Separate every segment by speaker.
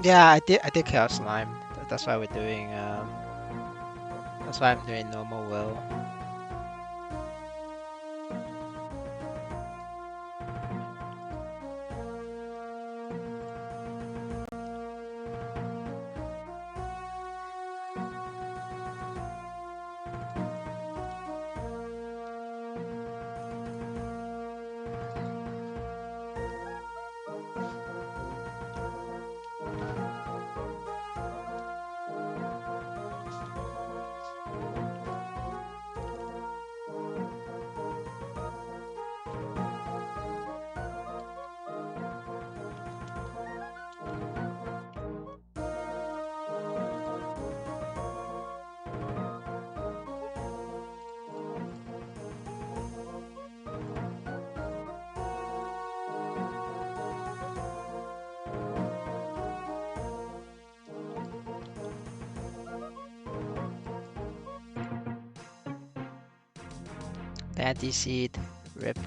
Speaker 1: Yeah, I did Chaos Slime. That's why we're doing that's why I'm doing normal will. Panty seed, rip.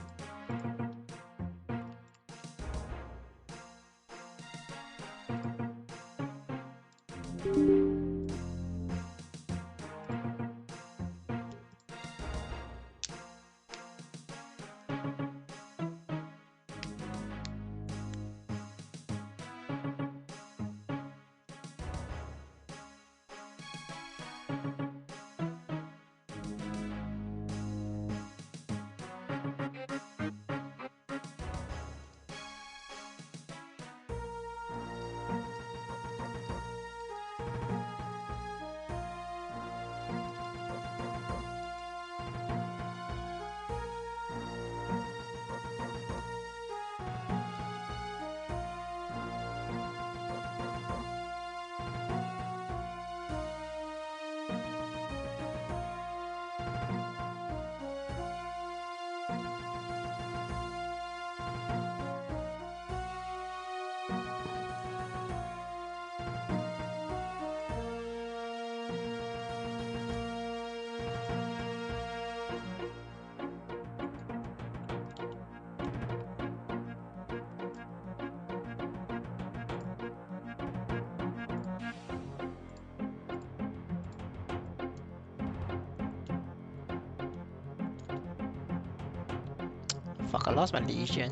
Speaker 1: Fuck, I lost my Legion.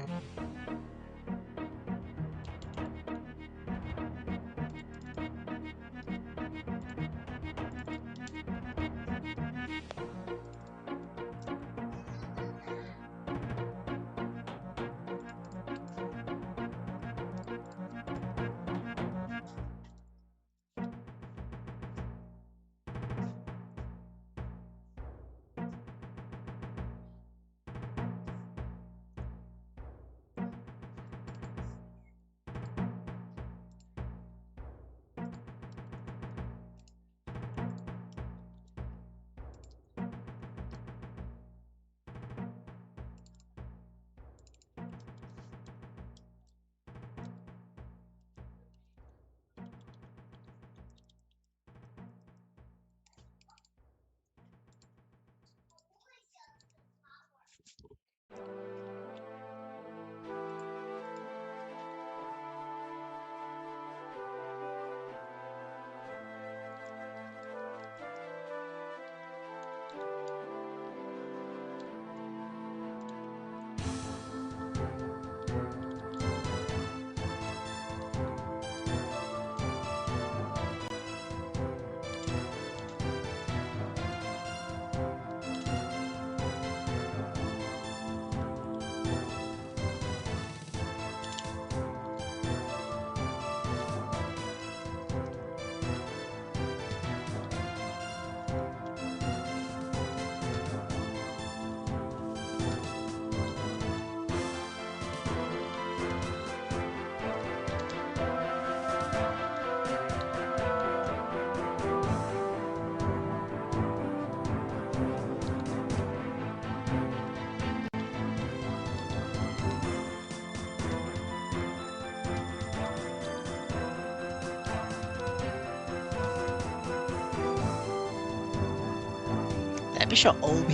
Speaker 1: That bishop OP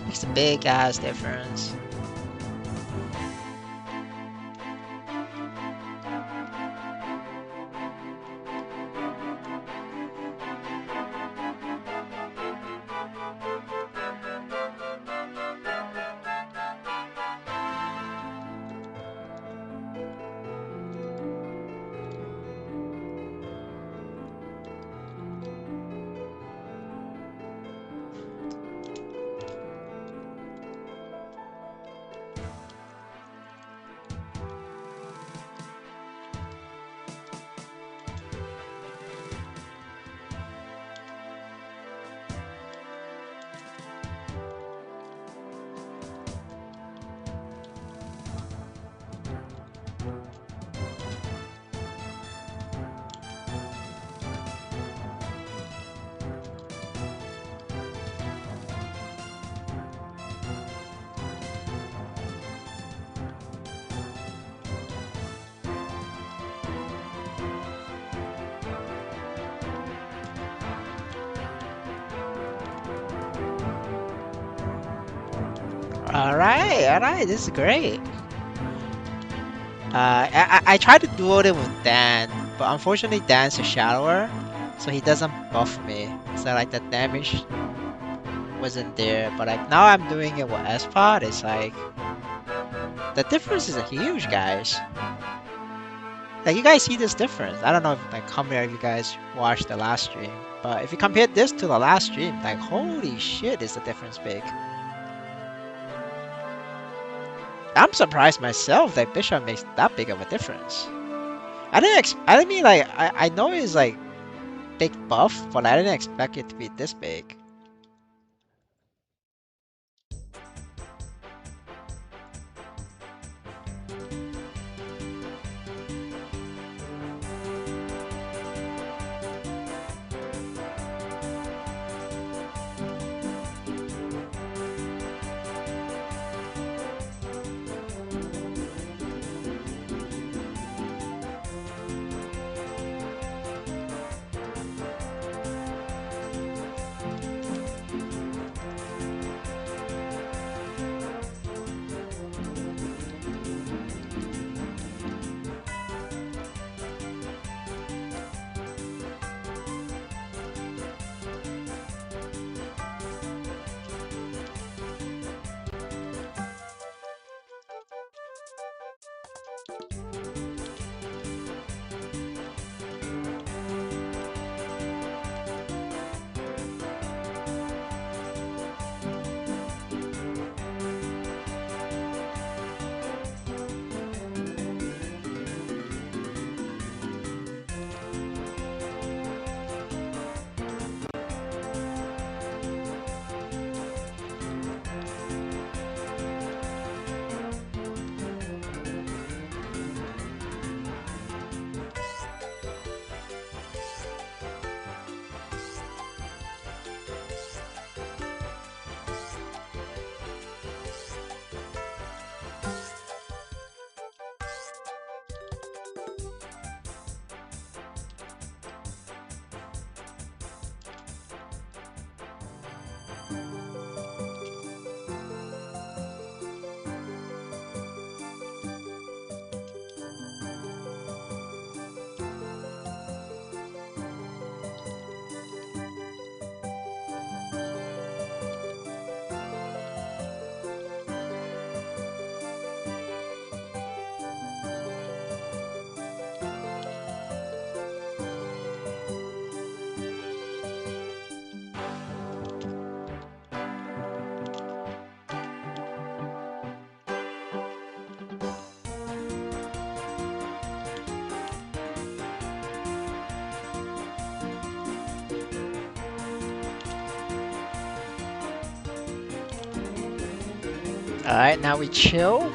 Speaker 1: makes a big ass difference. Alright, this is great. I tried to duel it with Dan, but unfortunately Dan's a shallower, so he doesn't buff me. So like the damage wasn't there, but like now I'm doing it with S-Pod, it's like the difference is huge, guys. Like you guys see this difference. I don't know if like how many of you guys watched the last stream, but if you compare this to the last stream, like holy shit, is the difference big. I'm surprised myself that Bishop makes that big of a difference. I mean like I know it's like big buff, but I didn't expect it to be this big. Alright, now we chill.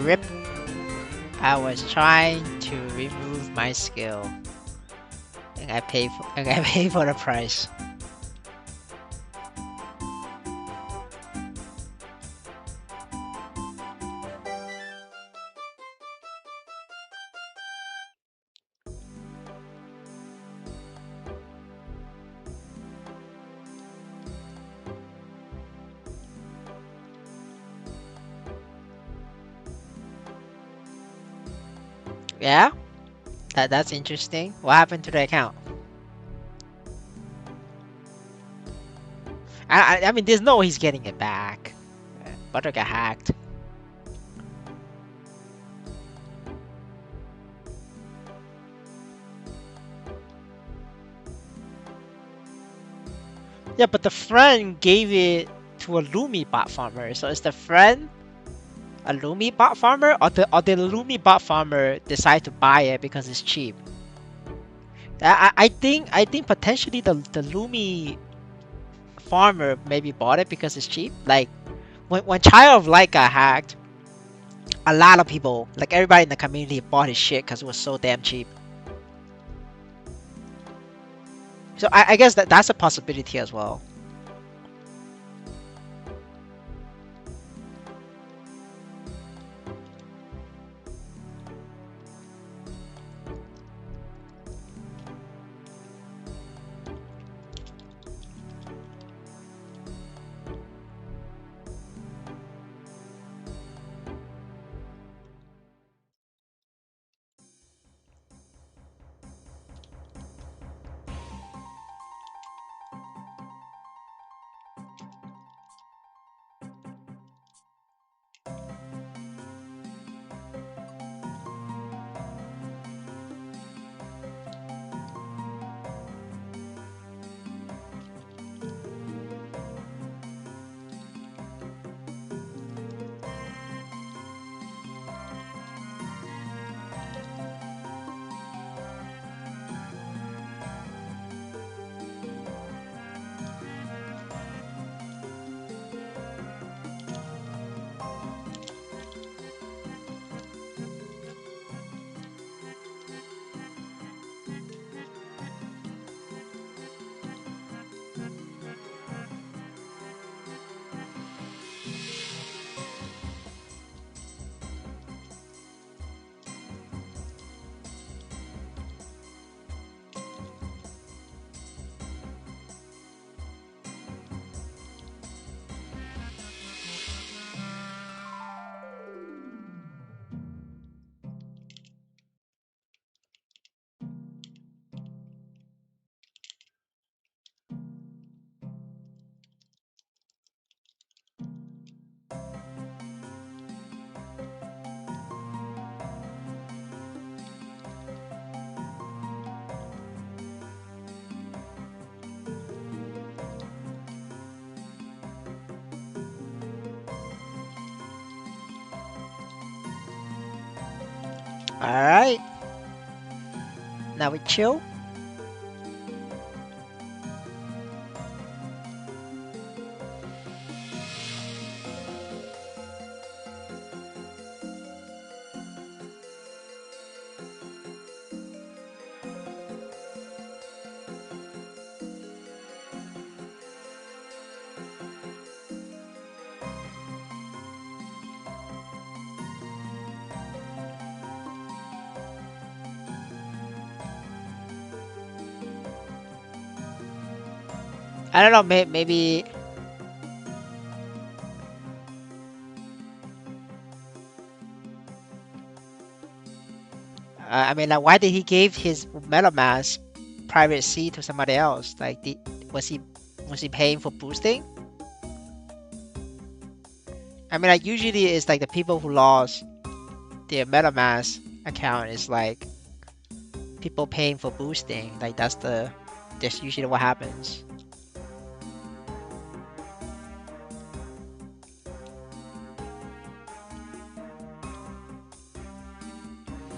Speaker 1: Rip. I was trying to remove my skill. And I pay for the price. Yeah? That's interesting. What happened to the account? I mean, there's no way he's getting it back. Butter got hacked. Yeah, but the friend gave it to a Lumi bot farmer. So is the friend a Lumi bot farmer, or the Lumi bot farmer decide to buy it because it's cheap? I think potentially the Lumi farmer maybe bought it because it's cheap. Like when Child of Light got hacked, a lot of people, like everybody in the community, bought his shit because it was so damn cheap. So I guess that's a possibility as well. All right, now we chill. I don't know, maybe. I mean, like, why did he give his MetaMask private seed to somebody else? Like, was he was he paying for boosting? I mean, like, usually it's like the people who lost their MetaMask account is like people paying for boosting. Like, that's usually what happens.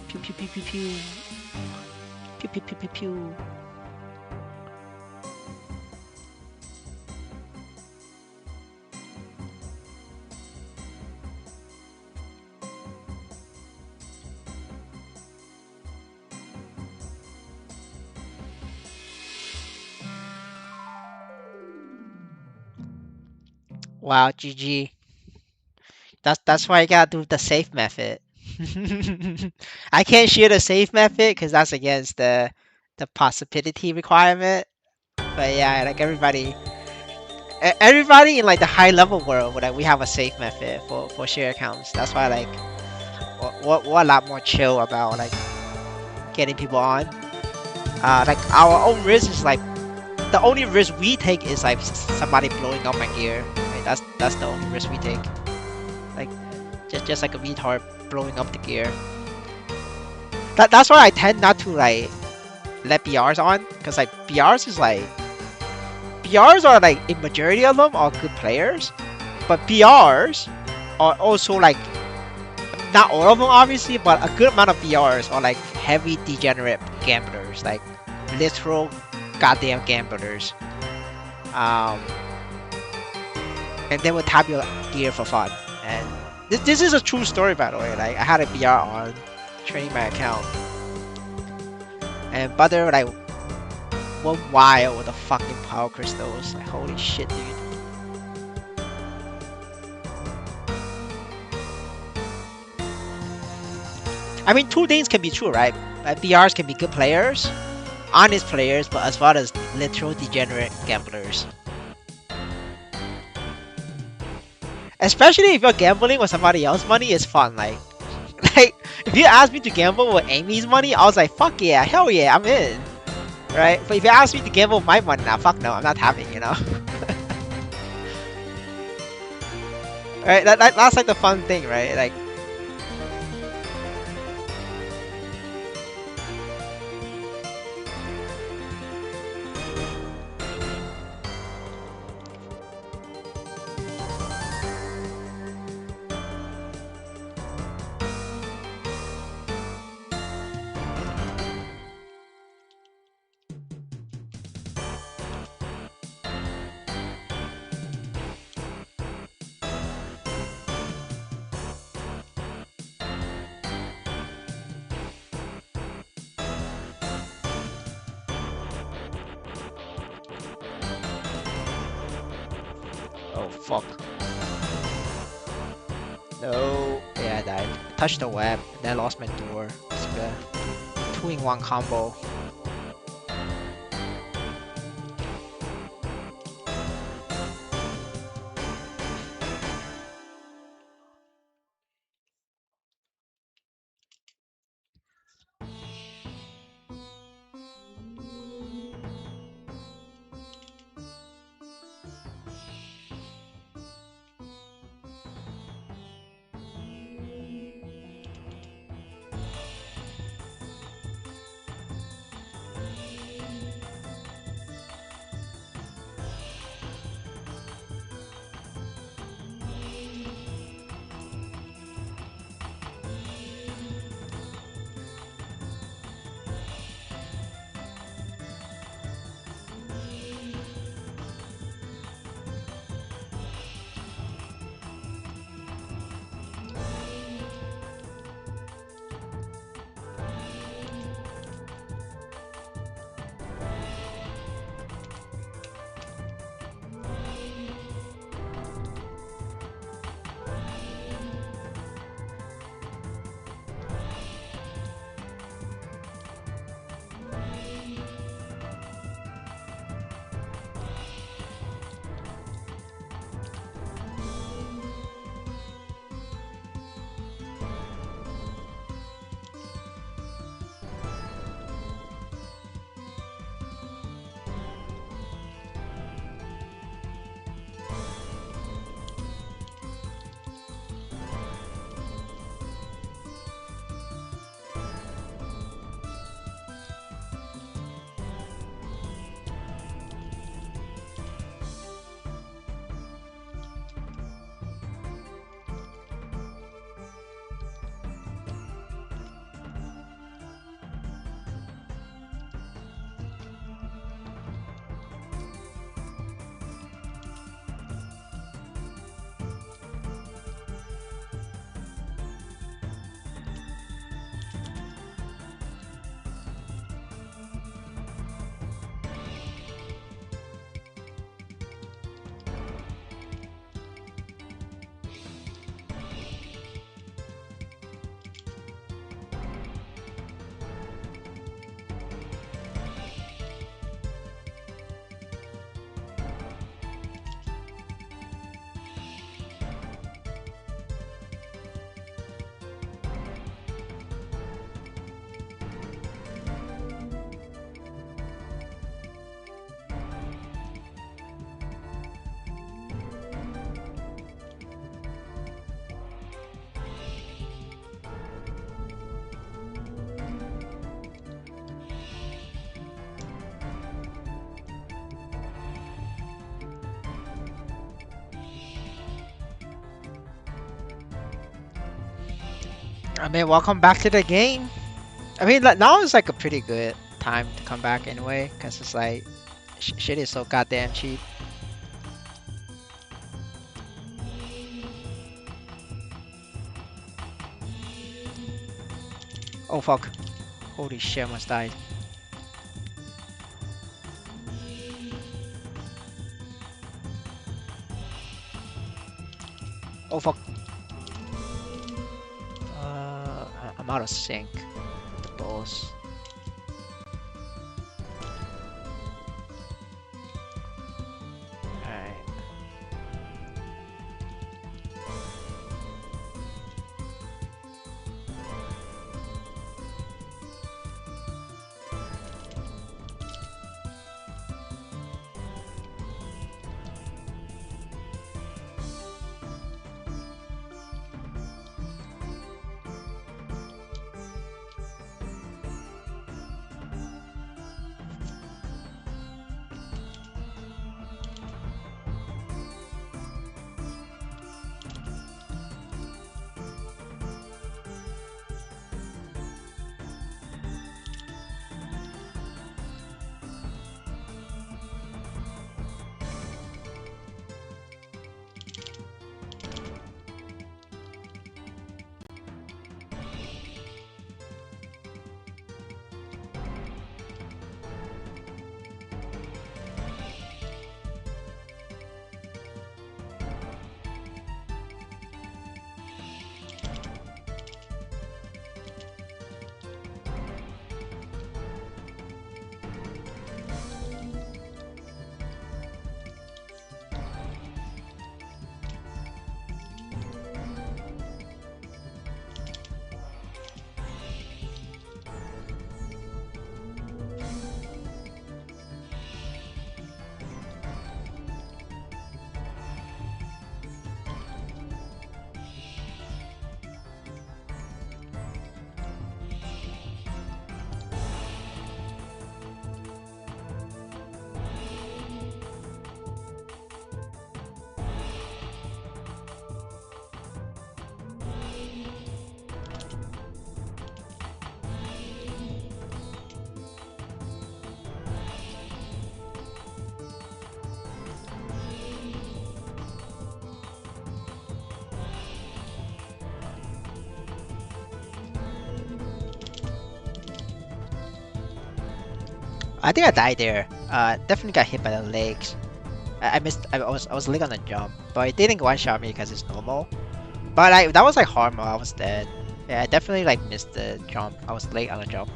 Speaker 1: Pew pew pew pew pew pew pew pew pew pew. Wow, GG. That's why I gotta do the safe method. I can't share the safe method because that's against the possibility requirement. But yeah, like everybody in like the high level world, like we have a safe method for share accounts. That's why like we're a lot more chill about like getting people on. Like our own risk is like the only risk we take is like somebody blowing up my gear. Right? That's the only risk we take. Like just like a retard blowing up the gear. That's why I tend not to like let BRs on, because like BRs are like a majority of them are good players, but BRs are also like not all of them obviously, but a good amount of BRs are like heavy degenerate gamblers. Like literal goddamn gamblers. And they would tap your gear for fun. And this is a true story, by the way. Like, I had a VR on training my account, and brother like went wild with the fucking power crystals. Like, holy shit, dude. I mean, two things can be true, right? BRs can be good players, honest players, but as well as literal degenerate gamblers. Especially if you're gambling with somebody else's money, it's fun. Like if you asked me to gamble with Amy's money, I was like, fuck yeah, hell yeah, I'm in. Right? But if you ask me to gamble with my money, now fuck no, I'm not having, you know? Right? That's like the fun thing, right? Like, oh fuck. No. Yeah, I died. Touched the web, and then lost my door. It's a 2-in-1 combo. I mean, welcome back to the game. I mean, now it's like a pretty good time to come back anyway, because it's like shit is so goddamn cheap. Oh fuck. Holy shit, I almost died. Oh fuck. I'm out of sync with the boss. Alright. I think I died there. Definitely got hit by the legs. I missed. I was late on the jump, but it didn't one shot me because it's normal. But that was like hard mode. I was dead. Yeah, I definitely like missed the jump. I was late on the jump.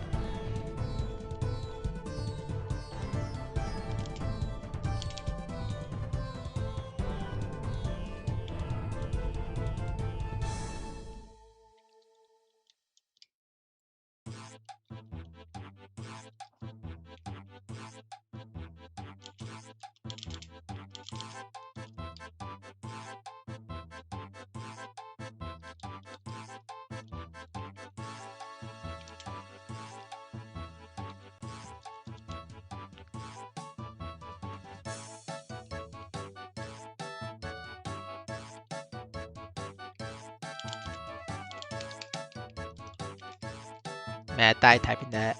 Speaker 1: Man, I died typing that.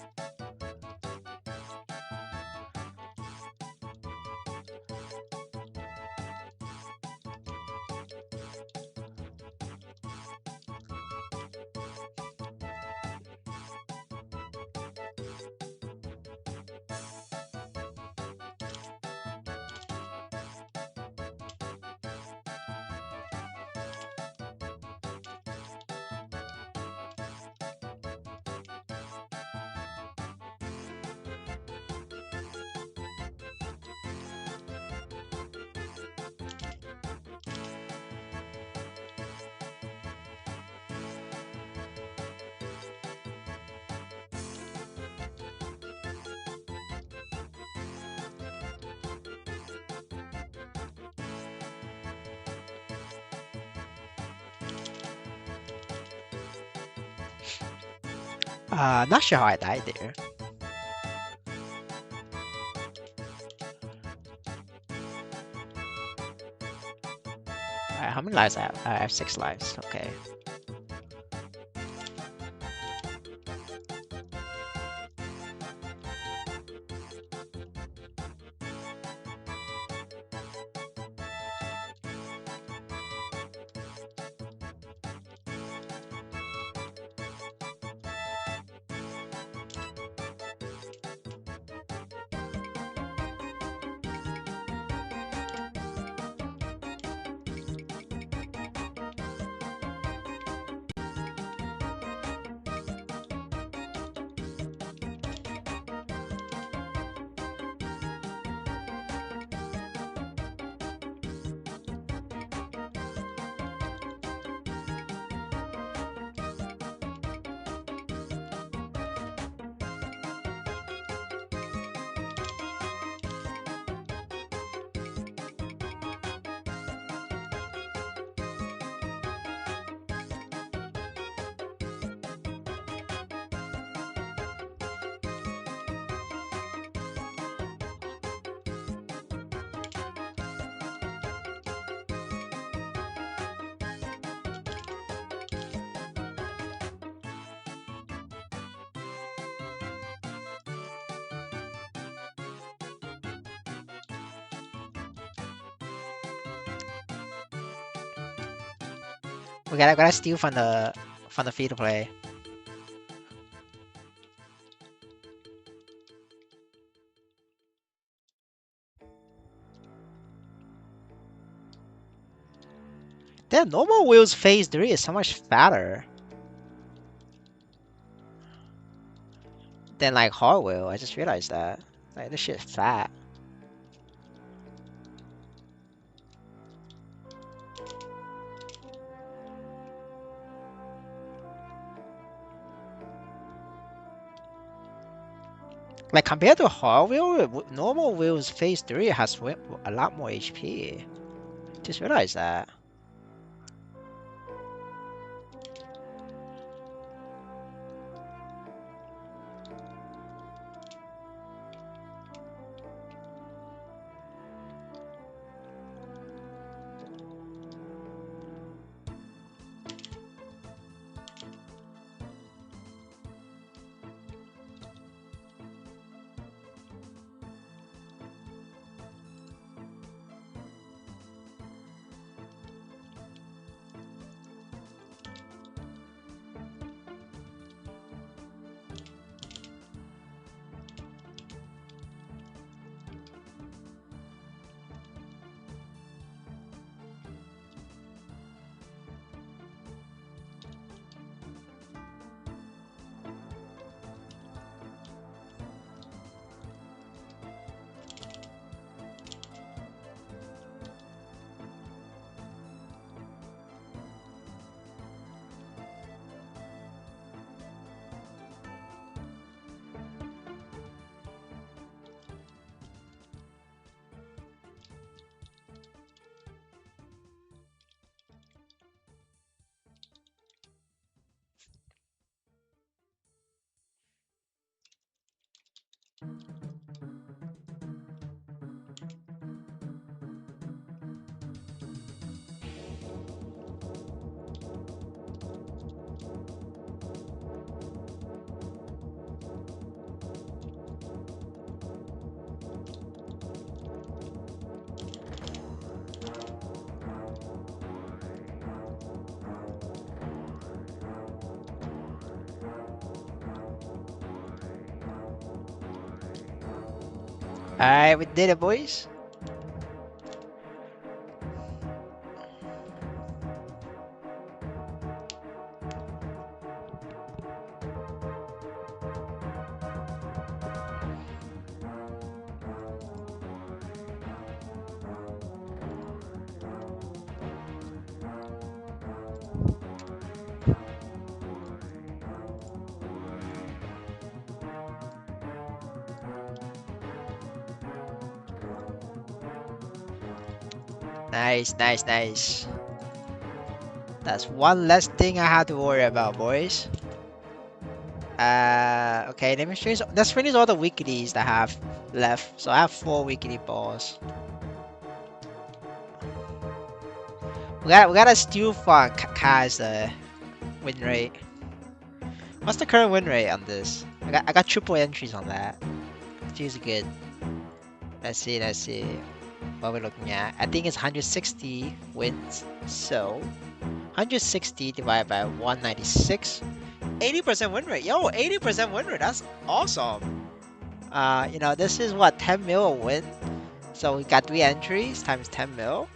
Speaker 1: Not sure how I died there. Alright, how many lives I have? I have 6 lives. Okay. We gotta steal from the free to play. Damn, normal wheels phase 3 is so much fatter than like hard wheel. I just realized that. Like this shit's fat. Like compared to hard wheel, normal wheels phase 3 has a lot more HP. Just realized that. Alright, we did it, boys. Nice, nice, nice. That's one less thing I have to worry about, boys. Okay, let me finish. Let's finish all the weeklies that I have left. So I have 4 weekly balls. We gotta steal from Kai's win rate. What's the current win rate on this? I got triple entries on that. Feels good. Let's see, let's see. What we're looking at. I think it's 160 wins. So 160 divided by 196. 80% win rate. Yo, 80% win rate. That's awesome. You know, this is what, 10 mil a win. So we got 3 entries times 10 mil.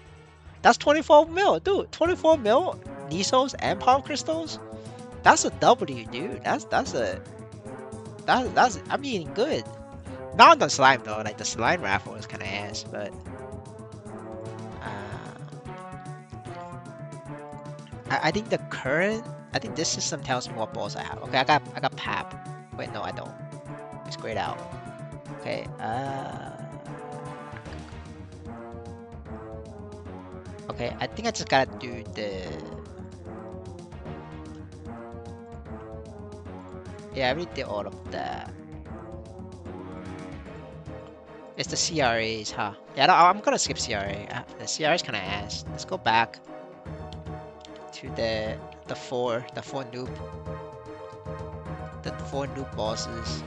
Speaker 1: That's 24 mil, dude. 24 mil Nisos and Power Crystals. That's a W, dude. That's I'm eating good. Not on the slime though. Like the slime raffle is kind of ass, but I think the current. I think this system tells me what balls I have. Okay, I got Pap. Wait, no, I don't. It's grayed out. Okay. Okay, I think I just gotta do the. Yeah, I already did all of that. It's the CRAs, huh? Yeah, no, I'm gonna skip CRA. The CRA is kind of ass. Let's go back to the four noob bosses.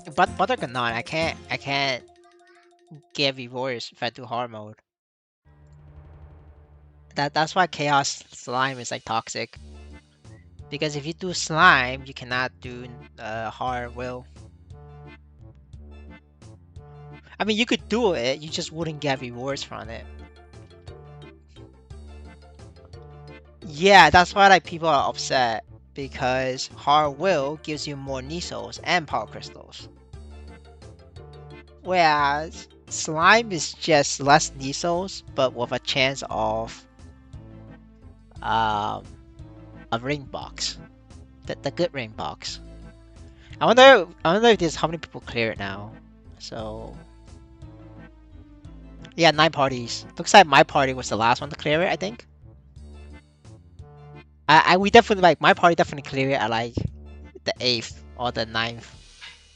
Speaker 1: But Buttercanon, I can't get rewards if I do hard mode. That's why Chaos Slime is like toxic. Because if you do slime, you cannot do hard will. I mean, you could do it, you just wouldn't get rewards from it. Yeah, that's why like people are upset because hard will gives you more Nisos and power crystals, whereas slime is just less Nisos but with a chance of um a ring box, the good ring box. I wonder if there's how many people clear it now. So yeah, 9 parties. Looks like my party was the last one to clear it. I think. We definitely like my party definitely clear it at like the 8th or the 9th.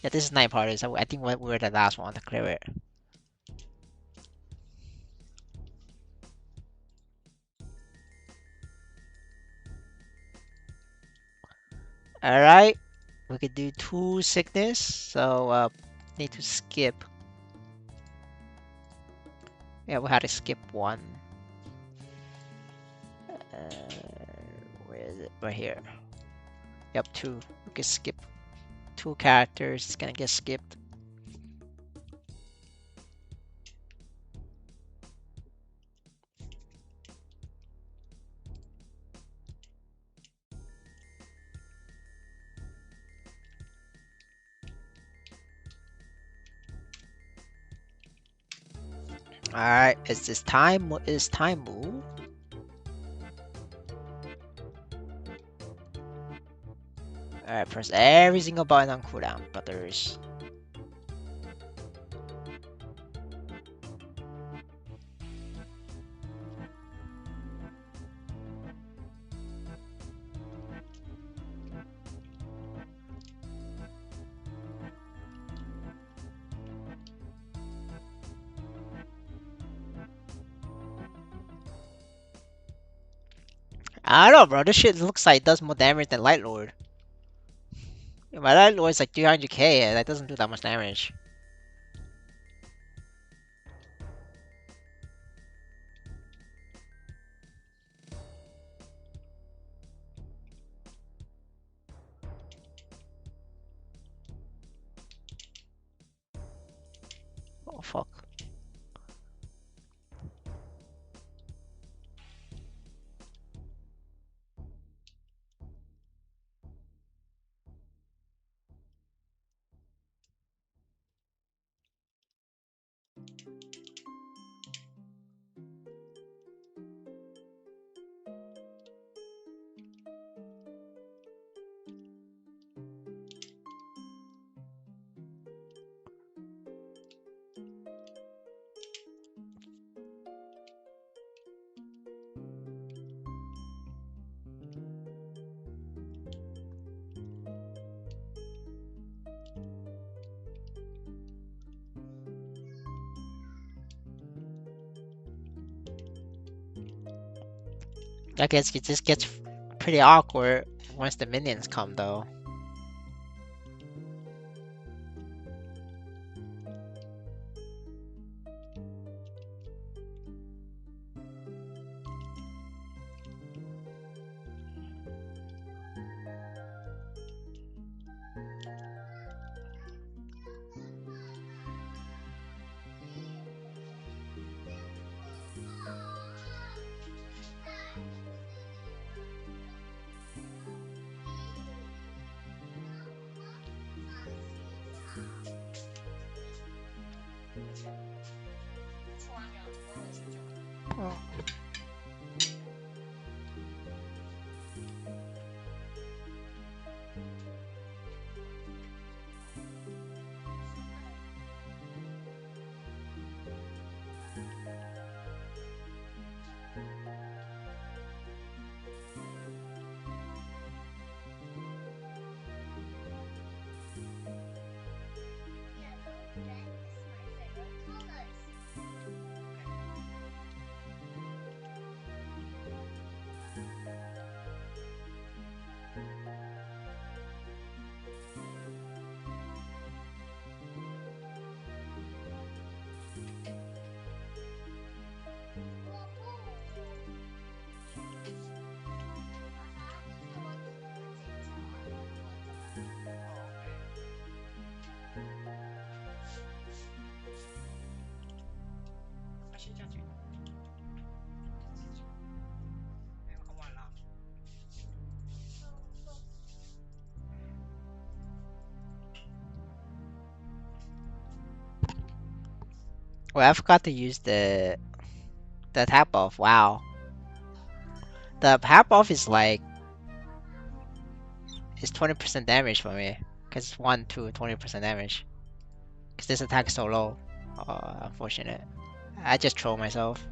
Speaker 1: Yeah, this is 9 parties. I think we were the last one to clear it. All right, we could do 2 sickness. So need to skip. Yeah, we had to skip one. Where is it? Right here. Yep, two. We can skip 2 characters. It's gonna get skipped. All right, is this time? What is time move? All right, press every single button on cooldown, butters. I don't know, bro. This shit looks like it does more damage than Light Lord. My Light Lord is like 300k, and that doesn't do that much damage. Oh fuck. I guess it just gets pretty awkward once the minions come, though. Well, I forgot to use the tap off. Wow, the tap off is like it's 20% damage for me because it's 1 to 20% damage. Because this attack is so low. Unfortunate. I just troll myself.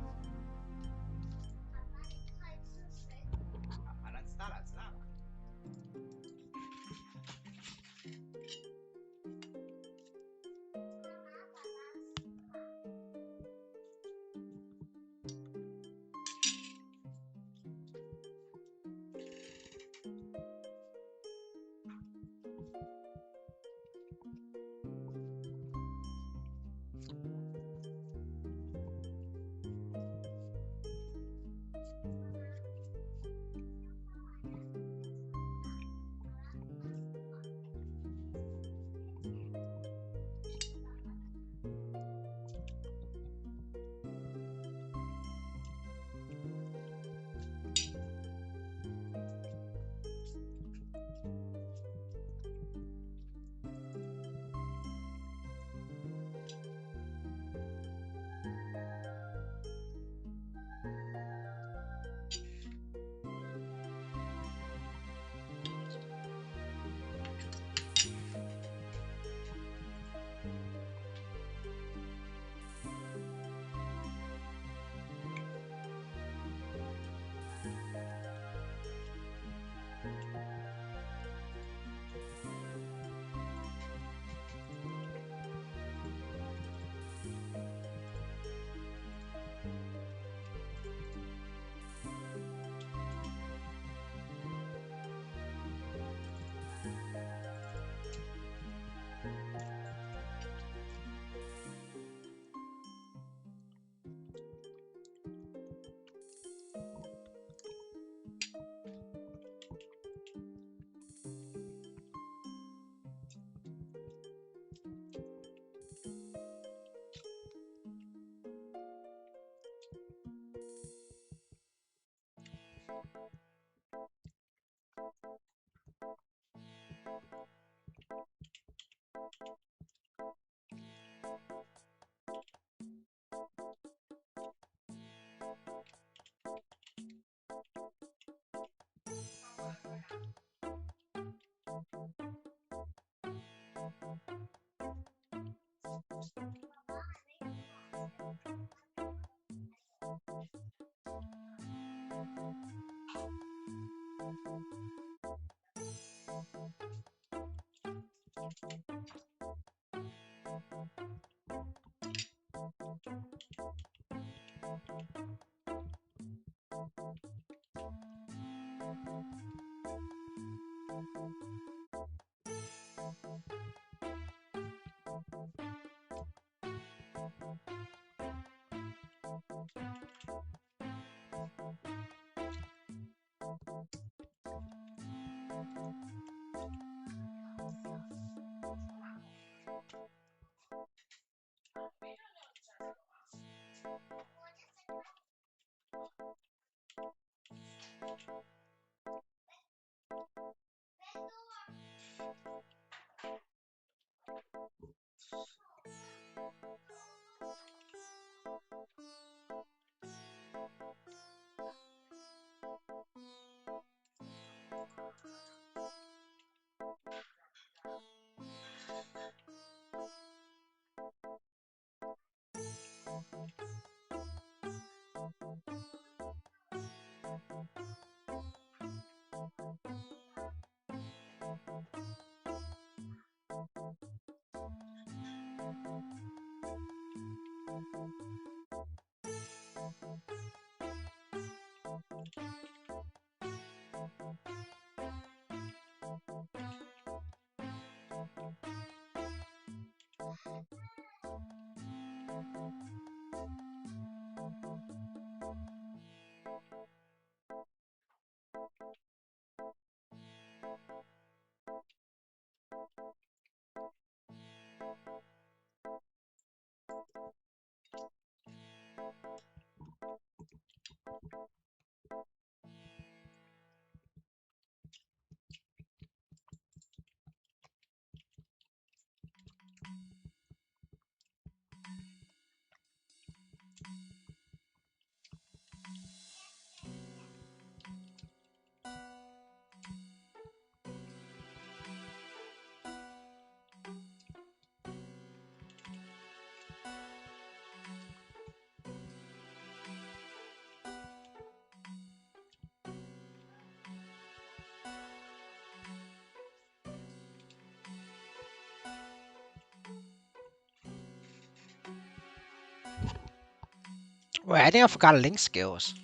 Speaker 1: Wait, I think I forgot link skills.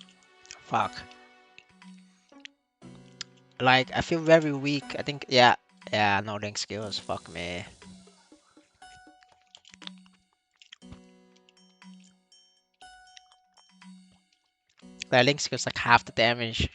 Speaker 1: Fuck. Like, I feel very weak. I think, yeah. Yeah, no link skills. Fuck me. The link skills like half the damage.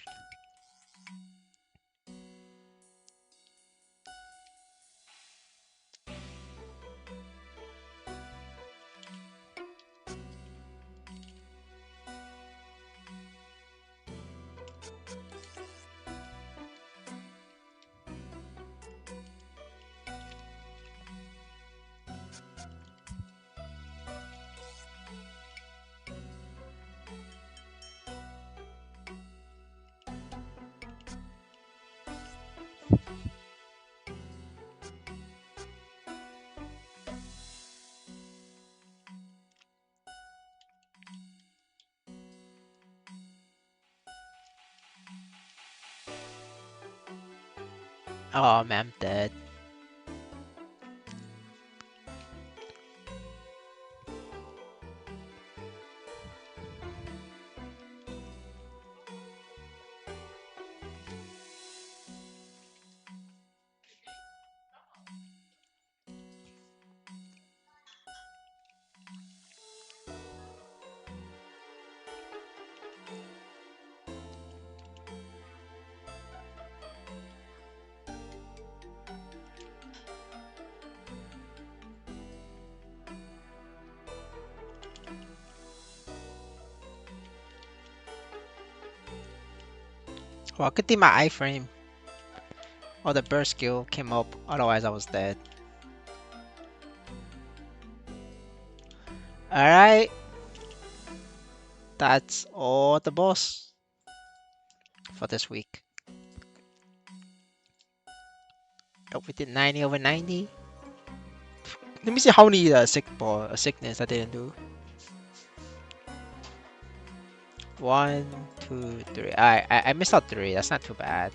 Speaker 1: Oh man, I'm dead. Well, good thing my iframe or the burst skill came up. Otherwise, I was dead. Alright. That's all the boss for this week. Oh, we did 90 over 90. Let me see how many sickness I didn't do. 1, 2, 3. I missed out 3. That's not too bad.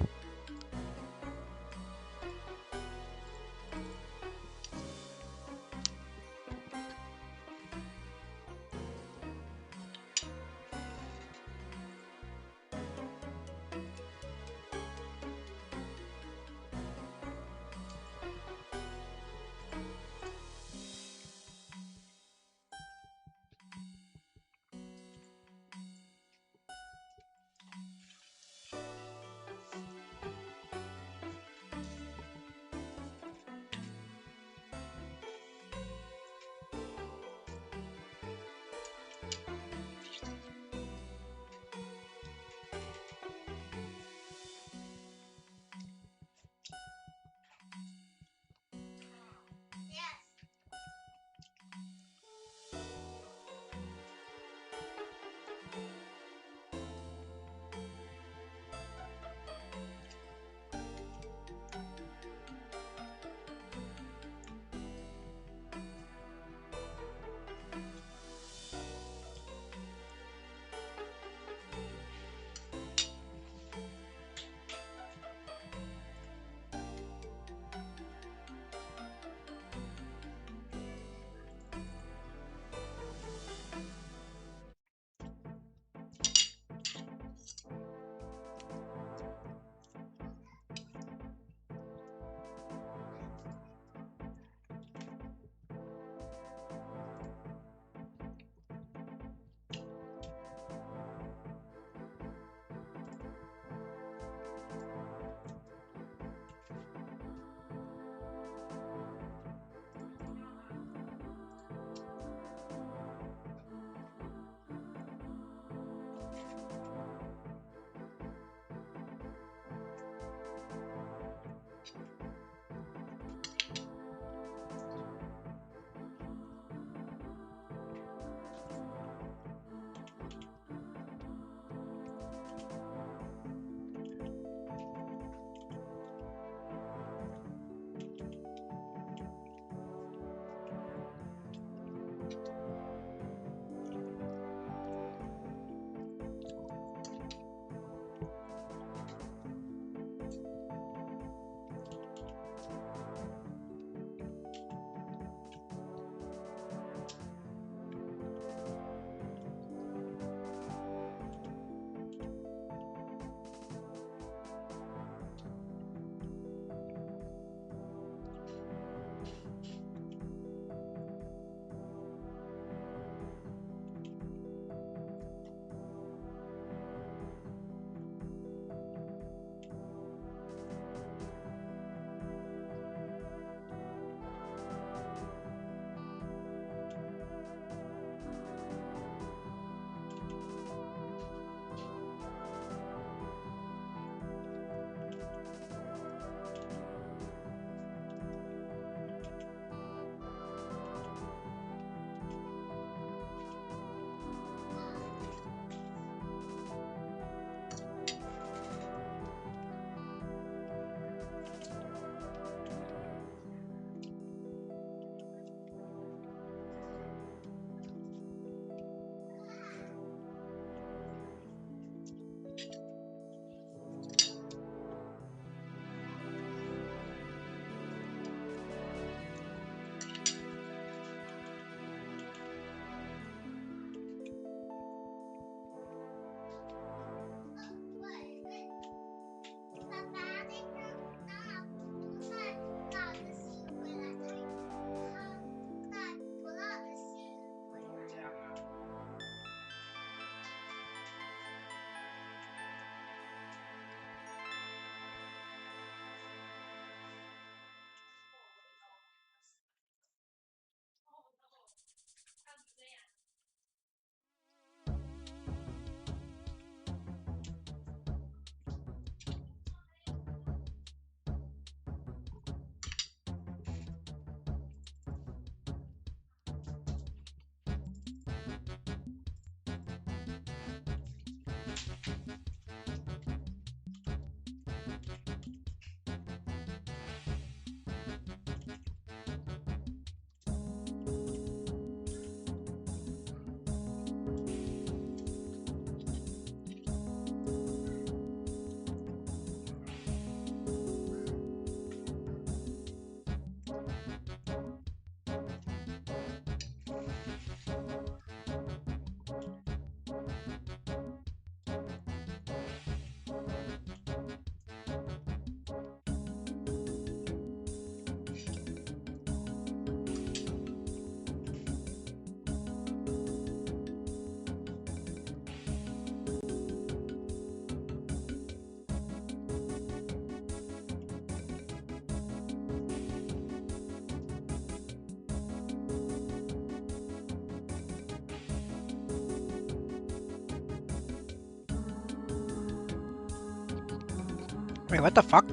Speaker 1: Wait, what the fuck?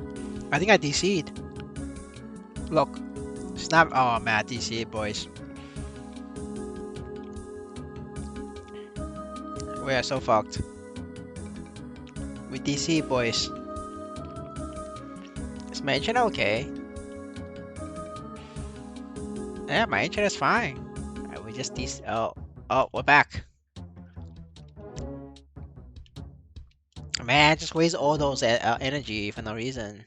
Speaker 1: I think I DC'd. Look. Snap. Oh man, I DC'd, boys. We are so fucked. We DC, boys. Is my internet okay? Yeah, my internet is fine. Alright, we just DC. Oh, we're back. Man, just waste all those energy for no reason.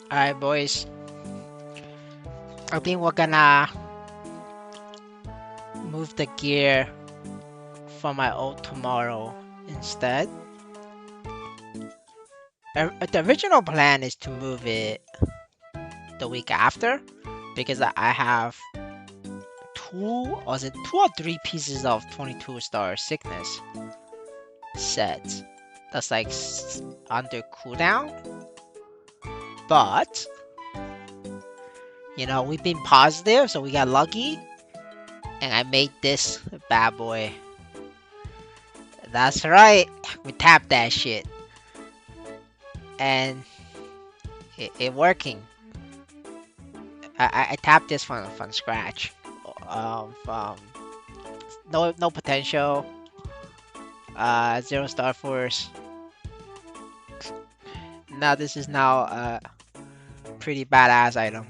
Speaker 1: Alright, boys. I think we're gonna move the gear for my old tomorrow instead. The original plan is to move it the week after because I have two or three pieces of 22 star sickness sets that's like under cooldown. But you know, we've been positive, so we got lucky, and I made this bad boy. That's right, we tapped that shit, and it working. I tapped this from scratch. From no potential, 0 star force. Now this is now a pretty badass item,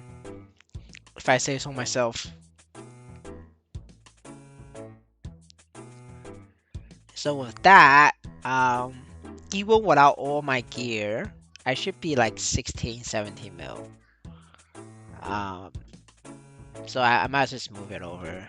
Speaker 1: if I say so myself. So with that, even without all my gear, I should be like 16, 17 mil. So I might just move it over.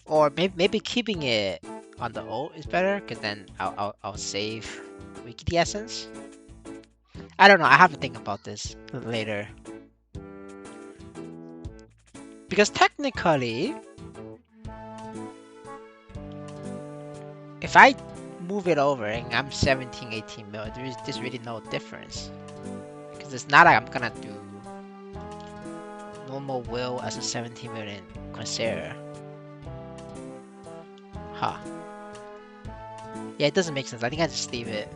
Speaker 1: Or maybe keeping it on the ult is better, cause then I'll save weekly essence. I don't know. I have to think about this later. Because technically, if I move it over and I'm 17, 18 mil, there's really no difference. Because it's not like I'm gonna do normal will as a 17 million Corsair. Huh. Yeah, it doesn't make sense. I think I just leave it.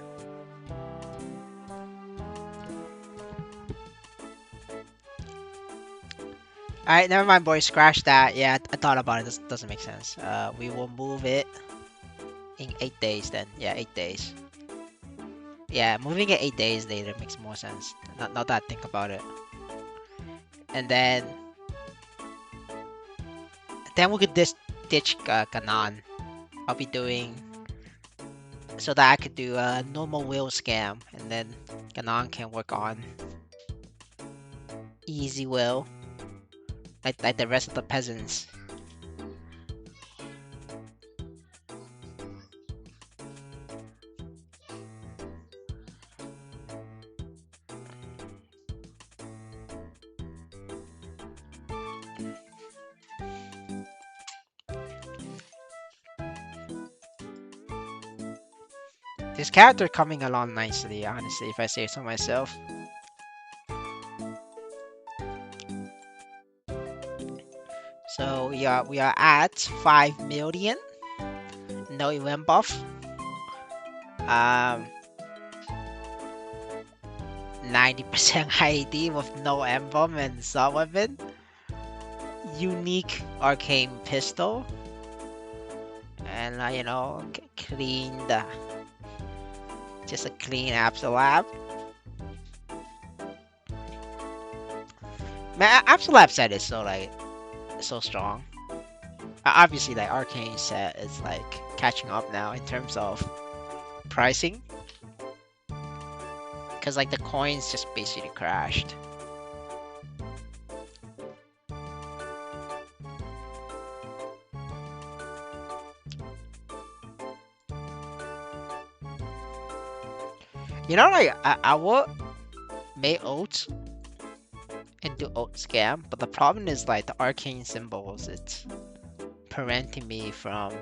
Speaker 1: Alright, never mind, boys. Scratch that. Yeah, I thought about it. This doesn't make sense. We will move it in 8 days then. Yeah, 8 days. Yeah, moving it 8 days later makes more sense. Not that I think about it. And then we could just ditch Ganon. I'll be doing so that I could do a normal wheel scam, and then Ganon can work on easy wheel, like the rest of the peasants. This character coming along nicely, honestly, if I say so myself. So we are at 5 million. No event buff. Um, 90% IED with no emblem and sub weapon. Unique arcane pistol. And clean the just a clean Absolab. Man, Absolab set is so strong. Obviously, like arcane set is like catching up now in terms of pricing, because like the coins just basically crashed. Like I will make oats and do oat scam, but the problem is like the arcane symbols. It's preventing me from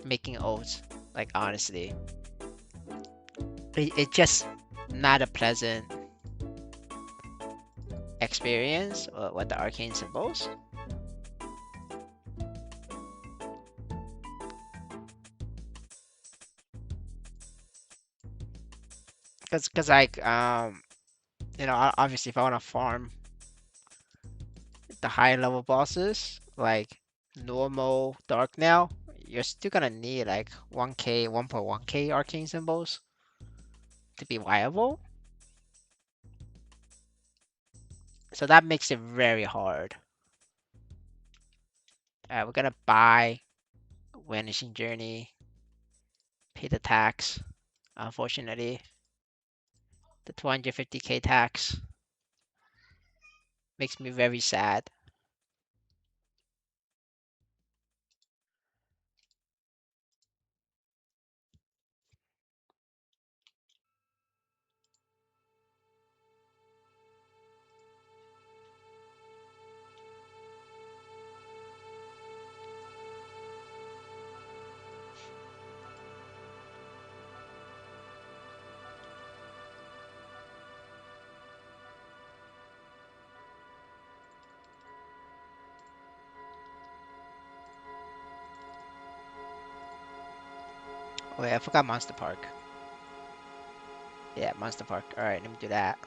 Speaker 1: making oats. Like honestly, it's just not a pleasant experience with the arcane symbols. Cause like obviously if I want to farm the higher level bosses like normal dark now, you're still gonna need like 1k 1.1k arcane symbols to be viable, so that makes it very hard. We're gonna buy Vanishing Journey, pay the tax. Unfortunately, the 250k tax makes me very sad. Oh yeah, I forgot Monster Park. Yeah, Monster Park. All right, let me do that.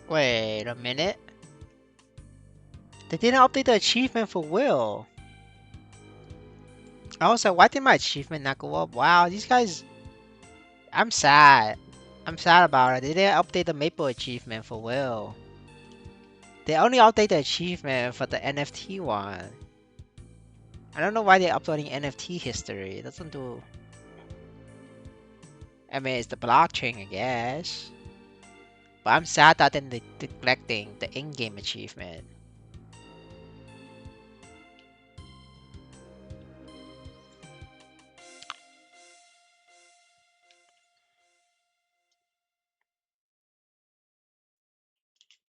Speaker 1: Wait a minute. They didn't update the achievement for Will. I was like, why did my achievement not go up? Wow, these guys. I'm sad. I'm sad about it. They didn't update the Maple achievement for Will. They only update the achievement for the NFT one. I don't know why they're uploading NFT history. It doesn't do. I mean, it's the blockchain, I guess. But I'm sad that they're neglecting the in-game achievement.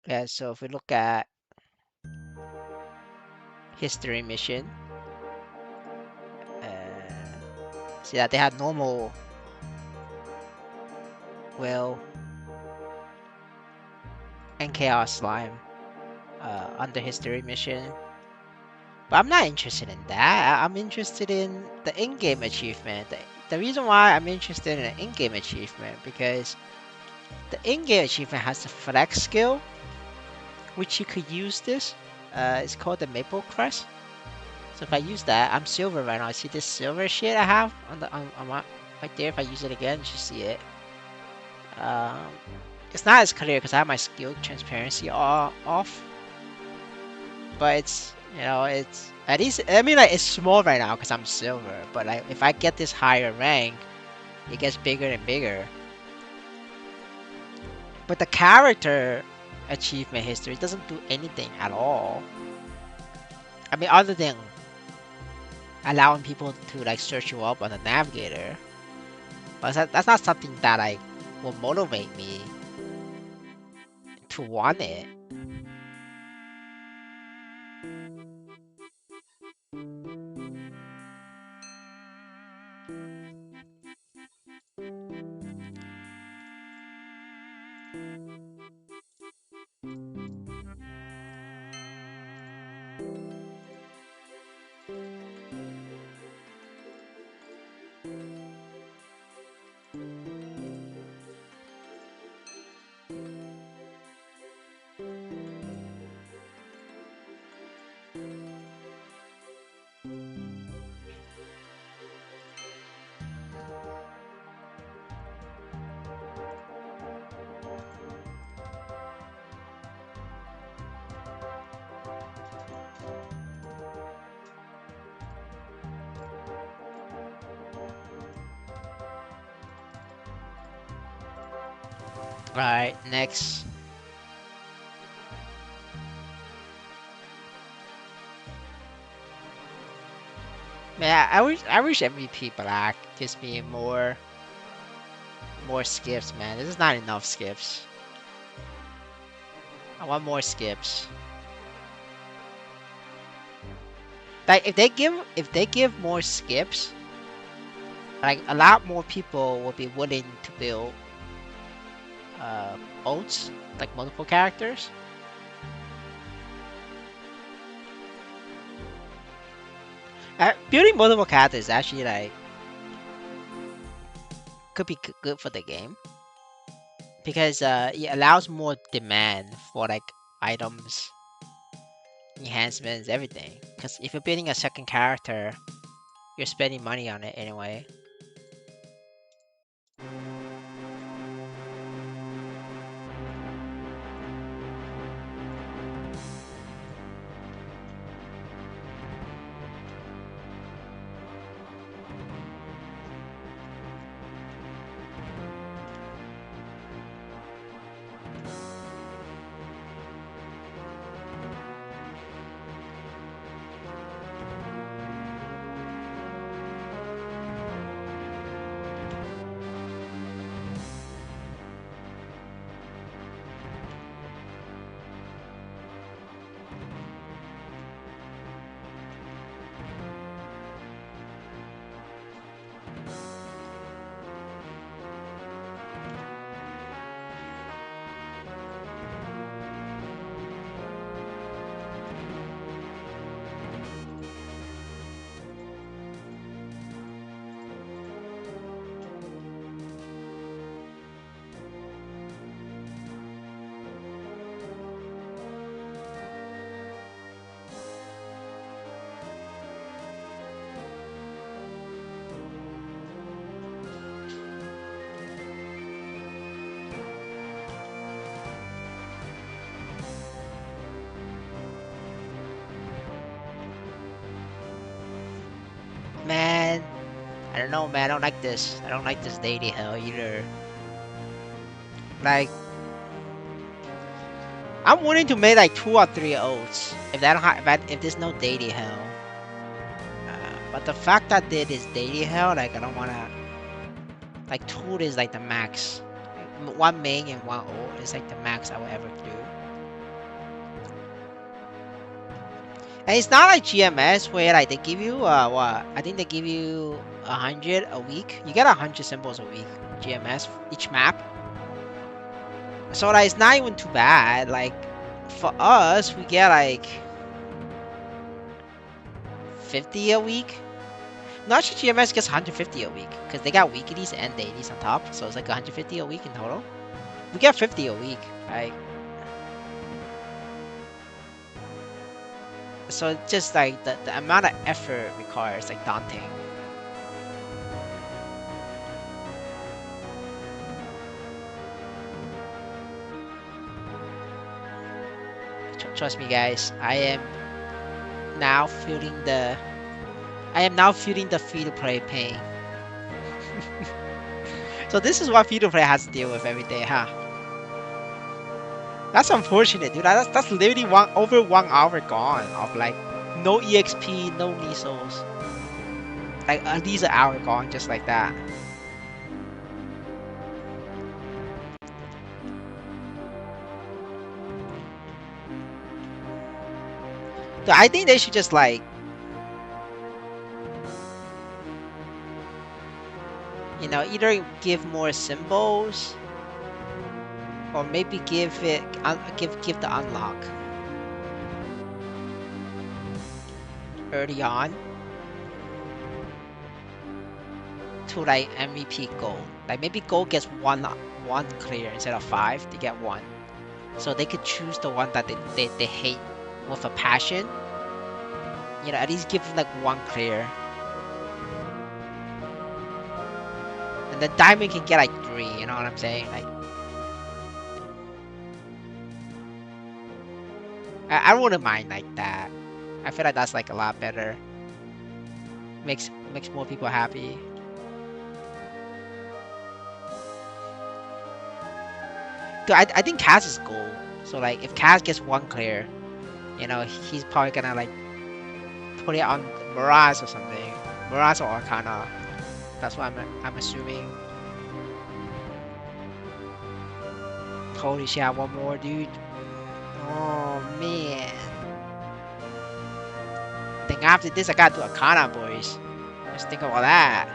Speaker 1: Yeah, so if we look at history mission, see that they had normal Will and Chaos Slime under history mission. But I'm not interested in that. I'm interested in the in-game achievement. The reason why I'm interested in an in-game achievement because the in-game achievement has the flex skill, which you could use this. It's called the Maple Crest. So if I use that, I'm silver right now. See this silver shit I have on right there. If I use it again, you should see it. Um, it's not as clear because I have my skill transparency off, but it's it's at least I mean like it's small right now because I'm silver. But like if I get this higher rank, it gets bigger and bigger. But the character achievement history doesn't do anything at all. I mean, other than allowing people to like search you up on the navigator, but that's not something that like will motivate me to want it. All right, next. Man, I wish MVP Black gives me more skips, man. This is not enough skips. I want more skips. Like if they give more skips, like a lot more people will be willing to build boats, like multiple characters. Building multiple characters actually like could be good for the game because it allows more demand for like items, enhancements, everything. Because if you're building a second character, you're spending money on it anyway. Man, I don't know, man. I don't like this. I don't like this daily hell either. Like, I'm willing to make like 2 or 3 oats if that don't if there's no daily hell. But the fact that there is daily hell, like I don't wanna. Like 2 is like the max. Like, 1 main and 1 oat is like the max I will ever do. And it's not like GMS where like they give you what? I think they give you 100 a week. You get 100 symbols a week. GMS each map. So like it's not even too bad. Like for us, we get like 50 a week. No, actually GMS gets 150 a week because they got weeklies and dailies on top. So it's like 150 a week in total. We get 50 a week. Like. So it's just like the amount of effort required is like daunting. Trust me, guys. I am now feeling the free-to-play pain. So this is what free-to-play has to deal with every day, huh? That's unfortunate, dude. That's literally over 1 hour gone of like no EXP, no missiles. Like at least an hour gone just like that. So I think they should just like, you know, either give more symbols or maybe give the unlock early on to like MVP gold. Like maybe gold gets one clear instead of 5. They get 1, so they could choose the one that they hate with a passion. You know, at least give them like 1 clear, and the diamond can get like 3. You know what I'm saying? Like. I wouldn't mind like that. I feel like that's like a lot better. Makes more people happy. Dude, I think Kaz is gold. So like if Kaz gets 1 clear, you know, he's probably gonna like put it on Mirage or something. Mirage or Arcana. That's what I'm assuming. Holy shit, I want more, dude. Oh man. Think after this I gotta do Arcana, boys. Just think about that.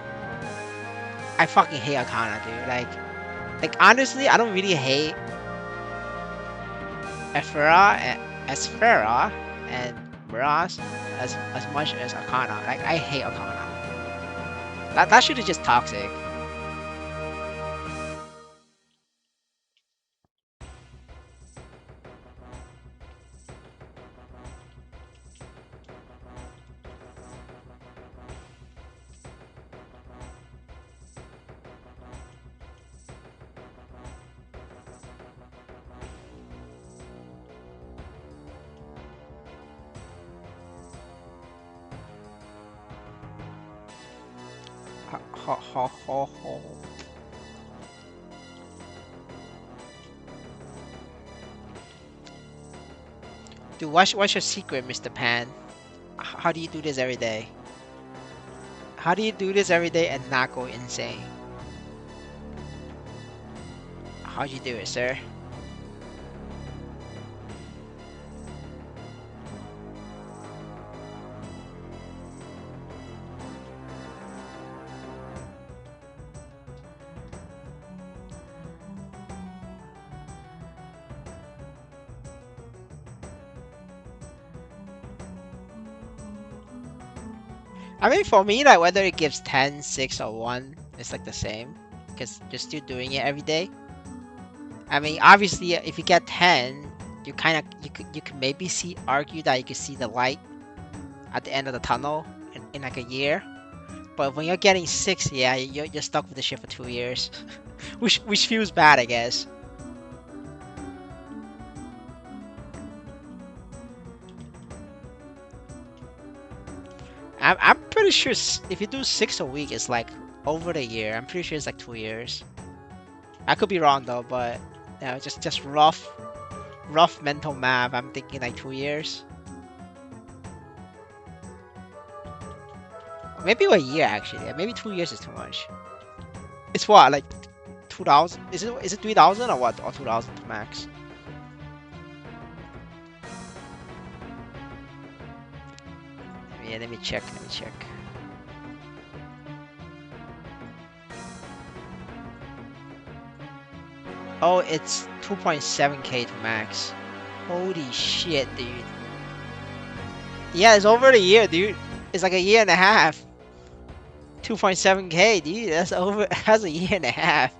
Speaker 1: I fucking hate Arcana, dude. Like honestly, I don't really hate Esfera and Mirage as much as Arcana. Like I hate Arcana. That shit is just toxic. Ho ho ho ho. Dude, what's your secret, Mr. Pan? How do you do this every day? How do you do this every day and not go insane? How'd you do it, sir? I mean, for me, like whether it gives 10, 6, or 1, it's like the same, because you're still doing it every day. I mean, obviously, if you get 10, you could maybe argue that you could see the light at the end of the tunnel in like a year. But when you're getting 6, yeah, you're stuck with the shit for 2 years, which feels bad, I guess. I'm pretty sure if you do 6 a week, it's like over the year. I'm pretty sure it's like 2 years. I could be wrong though, but just rough mental math. I'm thinking like 2 years. Maybe a year actually. Maybe 2 years is too much. It's what, like 2,000? Is it 3,000 or what? Or 2,000 to max? Yeah, let me check. Oh, it's 2.7k to max. Holy shit, dude. Yeah, it's over a year, dude. It's like a year and a half. 2.7k, dude. That's a year and a half.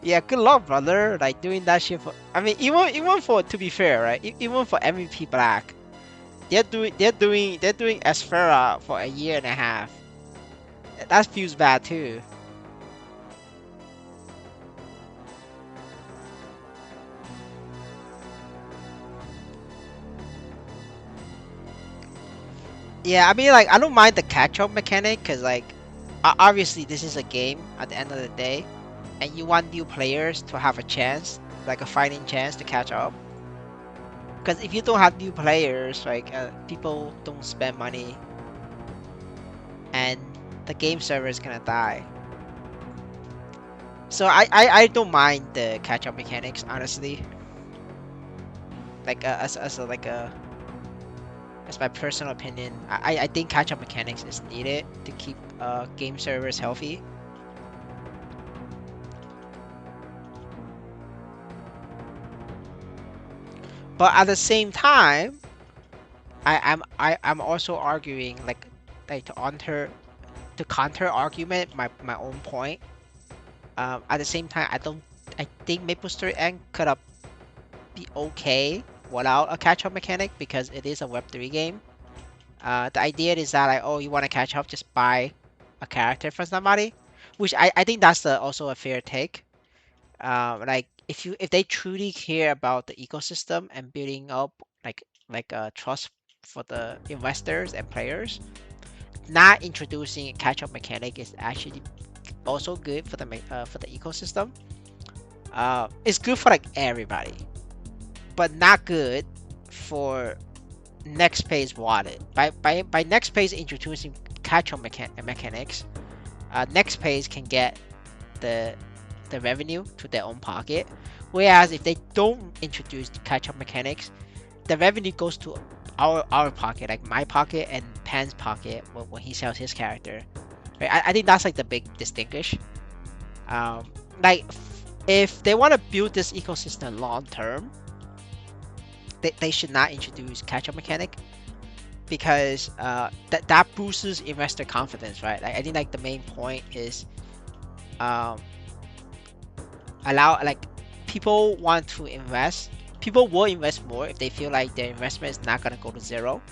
Speaker 1: Yeah, good luck, brother. Like doing that shit for. I mean, even for, to be fair, right? Even for MVP Black, they're doing Asphera for a year and a half. That feels bad too. Yeah, I mean, like, I don't mind the catch-up mechanic, because, like, obviously this is a game at the end of the day, and you want new players to have a chance, like a fighting chance to catch up. Because if you don't have new players, like, people don't spend money, and the game server is gonna die. So I don't mind the catch-up mechanics, honestly. Like, as my personal opinion, I think catch-up mechanics is needed to keep game servers healthy. But at the same time, I'm also arguing like to counter argument my own point. At the same time, I think Maplestory N could have be okay without a catch-up mechanic because it is a Web3 game. The idea is that like, oh, you want to catch up, just buy a character from somebody, which I think that's also a fair take. Like if they truly care about the ecosystem and building up like a trust for the investors and players, not introducing a catch-up mechanic is actually also good for the ecosystem. It's good for like everybody, but not good for next phase wallet. By next phase introducing catch-up mechanics, next phase can get the revenue to their own pocket. Whereas if they don't introduce the catch-up mechanics, the revenue goes to our pocket, like my pocket and Pan's pocket when he sells his character. Right? I think that's like the big distinguish. Like if they want to build this ecosystem long term, they should not introduce catch-up mechanic because that boosts investor confidence, right? Like I think like the main point is allow like people want to invest. People will invest more if they feel like their investment is not gonna go to zero.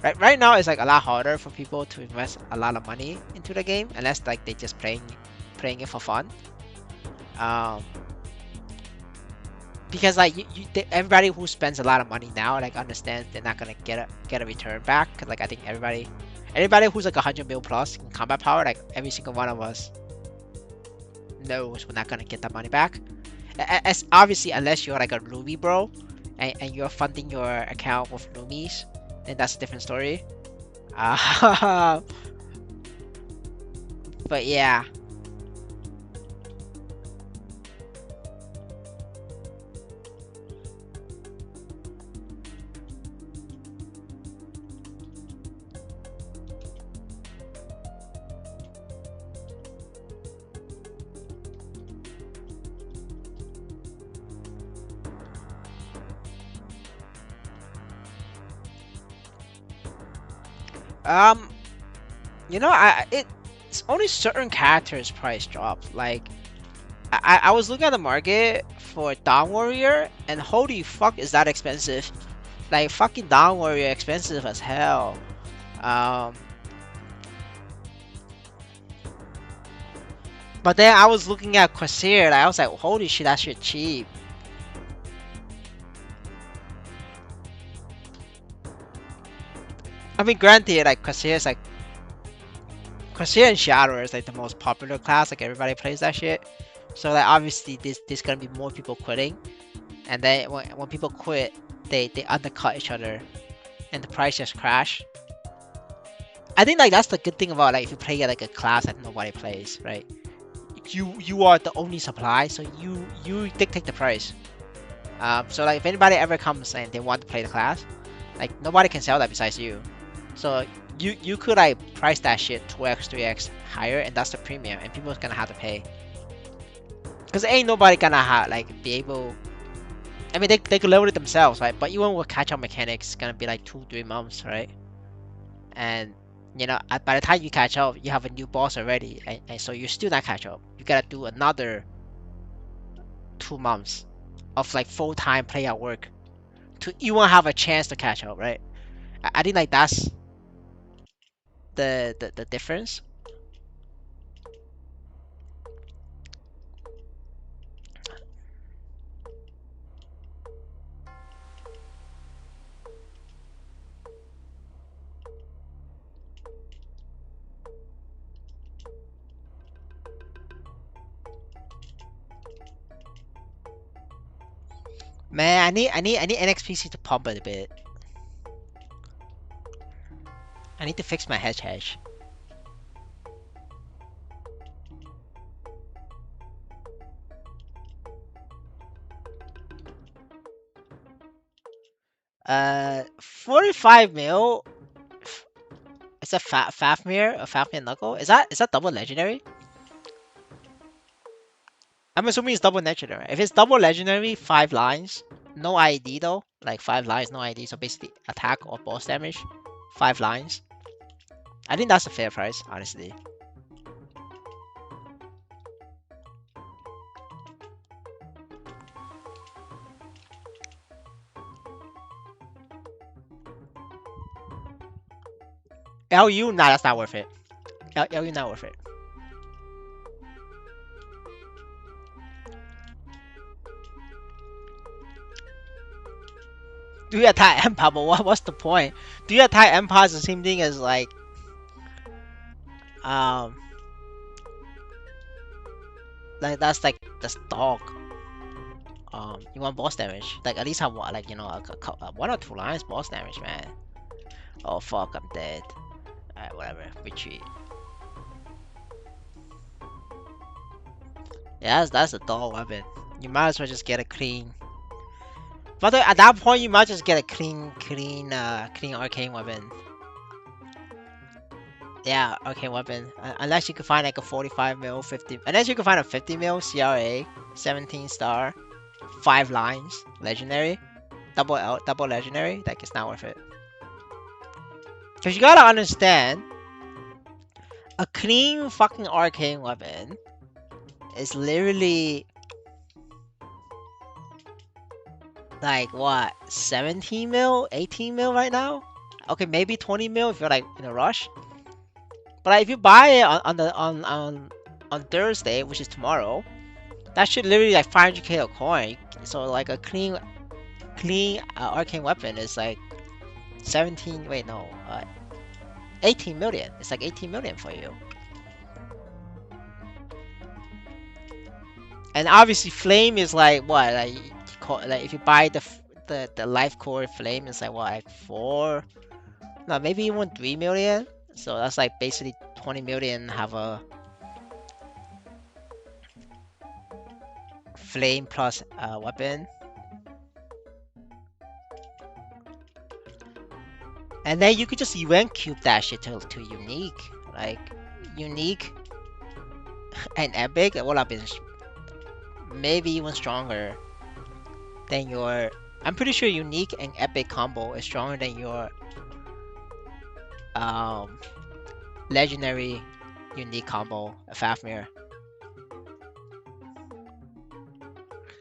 Speaker 1: Right now it's like a lot harder for people to invest a lot of money into the game unless like they just playing it for fun. Because like everybody who spends a lot of money now like understands they're not gonna get a return back. Cause like I think everybody who's like 100 mil plus in combat power, like every single one of us knows we're not gonna get that money back. As obviously unless you're like a Ruby bro and you're funding your account with Lumis, then that's a different story. But yeah. Um, you know, it's only certain characters price drop. Like, I was looking at the market for Dawn Warrior, and holy fuck, is that expensive? Like, fucking Dawn Warrior expensive as hell. Um, but then I was looking at Quasir, and I was like, holy shit, that shit cheap. I mean, granted, like Quasir is like Cause here in Shadow is like the most popular class, like everybody plays that shit. So like obviously there's gonna be more people quitting, and then when people quit, they undercut each other, and the price just crash. I think like that's the good thing about like if you play like a class that nobody plays, right? You are the only supply, so you dictate the price. So like if anybody ever comes and they want to play the class, like nobody can sell that besides you. So you could like price that shit 2x 3x higher, and that's the premium, and people's gonna have to pay. Cause ain't nobody gonna have like be able. I mean they could load it themselves, right? But even with catch up mechanics, it's gonna be like 2-3 months, right? And you know by the time you catch up, you have a new boss already, and so you're still not catch up. You gotta do another 2 months of like full-time player work to even have a chance to catch up, right? I think like that's the difference. Man, I need NXPC to pump it a bit. I need to fix my hedge. 45 mil. Is a Fafnir Knuckle? Is that double legendary? I'm assuming it's double legendary. If it's double legendary, 5 lines, no ID though. Like 5 lines, no ID. So basically attack or boss damage, 5 lines. I think that's a fair price, honestly. LU, nah, that's not worth it. LU not worth it. Do you attack Empire? But what's the point? Do you attack Empire is the same thing as like um that's like that's dog. You want boss damage? Like at least have what, like you know, 1 or 2 lines boss damage, man. Oh fuck, I'm dead. Alright, whatever. Retreat. Yeah, that's a dull weapon. You might as well just get a clean. But at that point, you might just get a clean arcane weapon. Yeah, arcane weapon. Unless you can find like a 45 mil, 50. Unless you can find a 50 mil CRA, 17 star, 5 lines, legendary, double legendary. Like it's not worth it. Cause you gotta understand, a clean fucking arcane weapon is literally like what, 17 mil, 18 mil right now? Okay, maybe 20 mil if you're like in a rush. But like, if you buy it on Thursday, which is tomorrow, that should literally like 500k a coin. So like a clean arcane weapon is like 17. Wait, no, 18 million. It's like 18 million for you. And obviously, flame is like what? Like if you buy the life core flame, it's like what? Like 4? No, maybe even 3 million. So that's like basically 20 million have a flame plus weapon. And then you could just event cube that shit to unique. Like unique and epic would have been maybe even stronger than your. I'm pretty sure unique and epic combo is stronger than your legendary unique combo of Fafnir.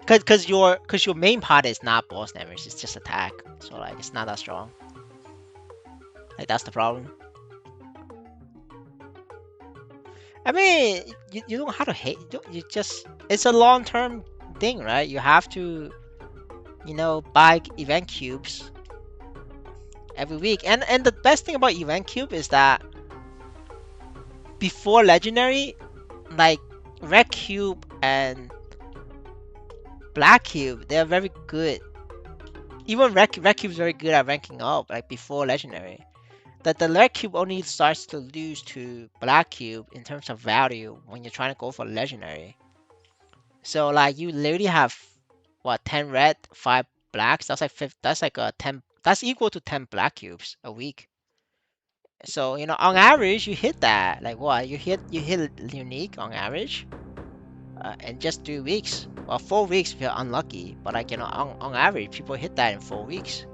Speaker 1: Cause your main part is not boss damage, it's just attack. So like it's not that strong. Like that's the problem. I mean, you don't have to hate. You just, it's a long term thing, right? You have to, you know, buy event cubes every week. And the best thing about event cube is that before legendary, like red cube and black cube, they're very good. Even red cube's very good at ranking up, like before legendary. That the red cube only starts to lose to black cube in terms of value when you're trying to go for legendary. So like you literally have what 10 red, 5 blacks. That's like that's like a 10. That's equal to 10 black cubes a week. So on average you hit that. Like what you hit unique on average, in just 3 weeks. Well, 4 weeks if you're unlucky, but like on average people hit that in 4 weeks,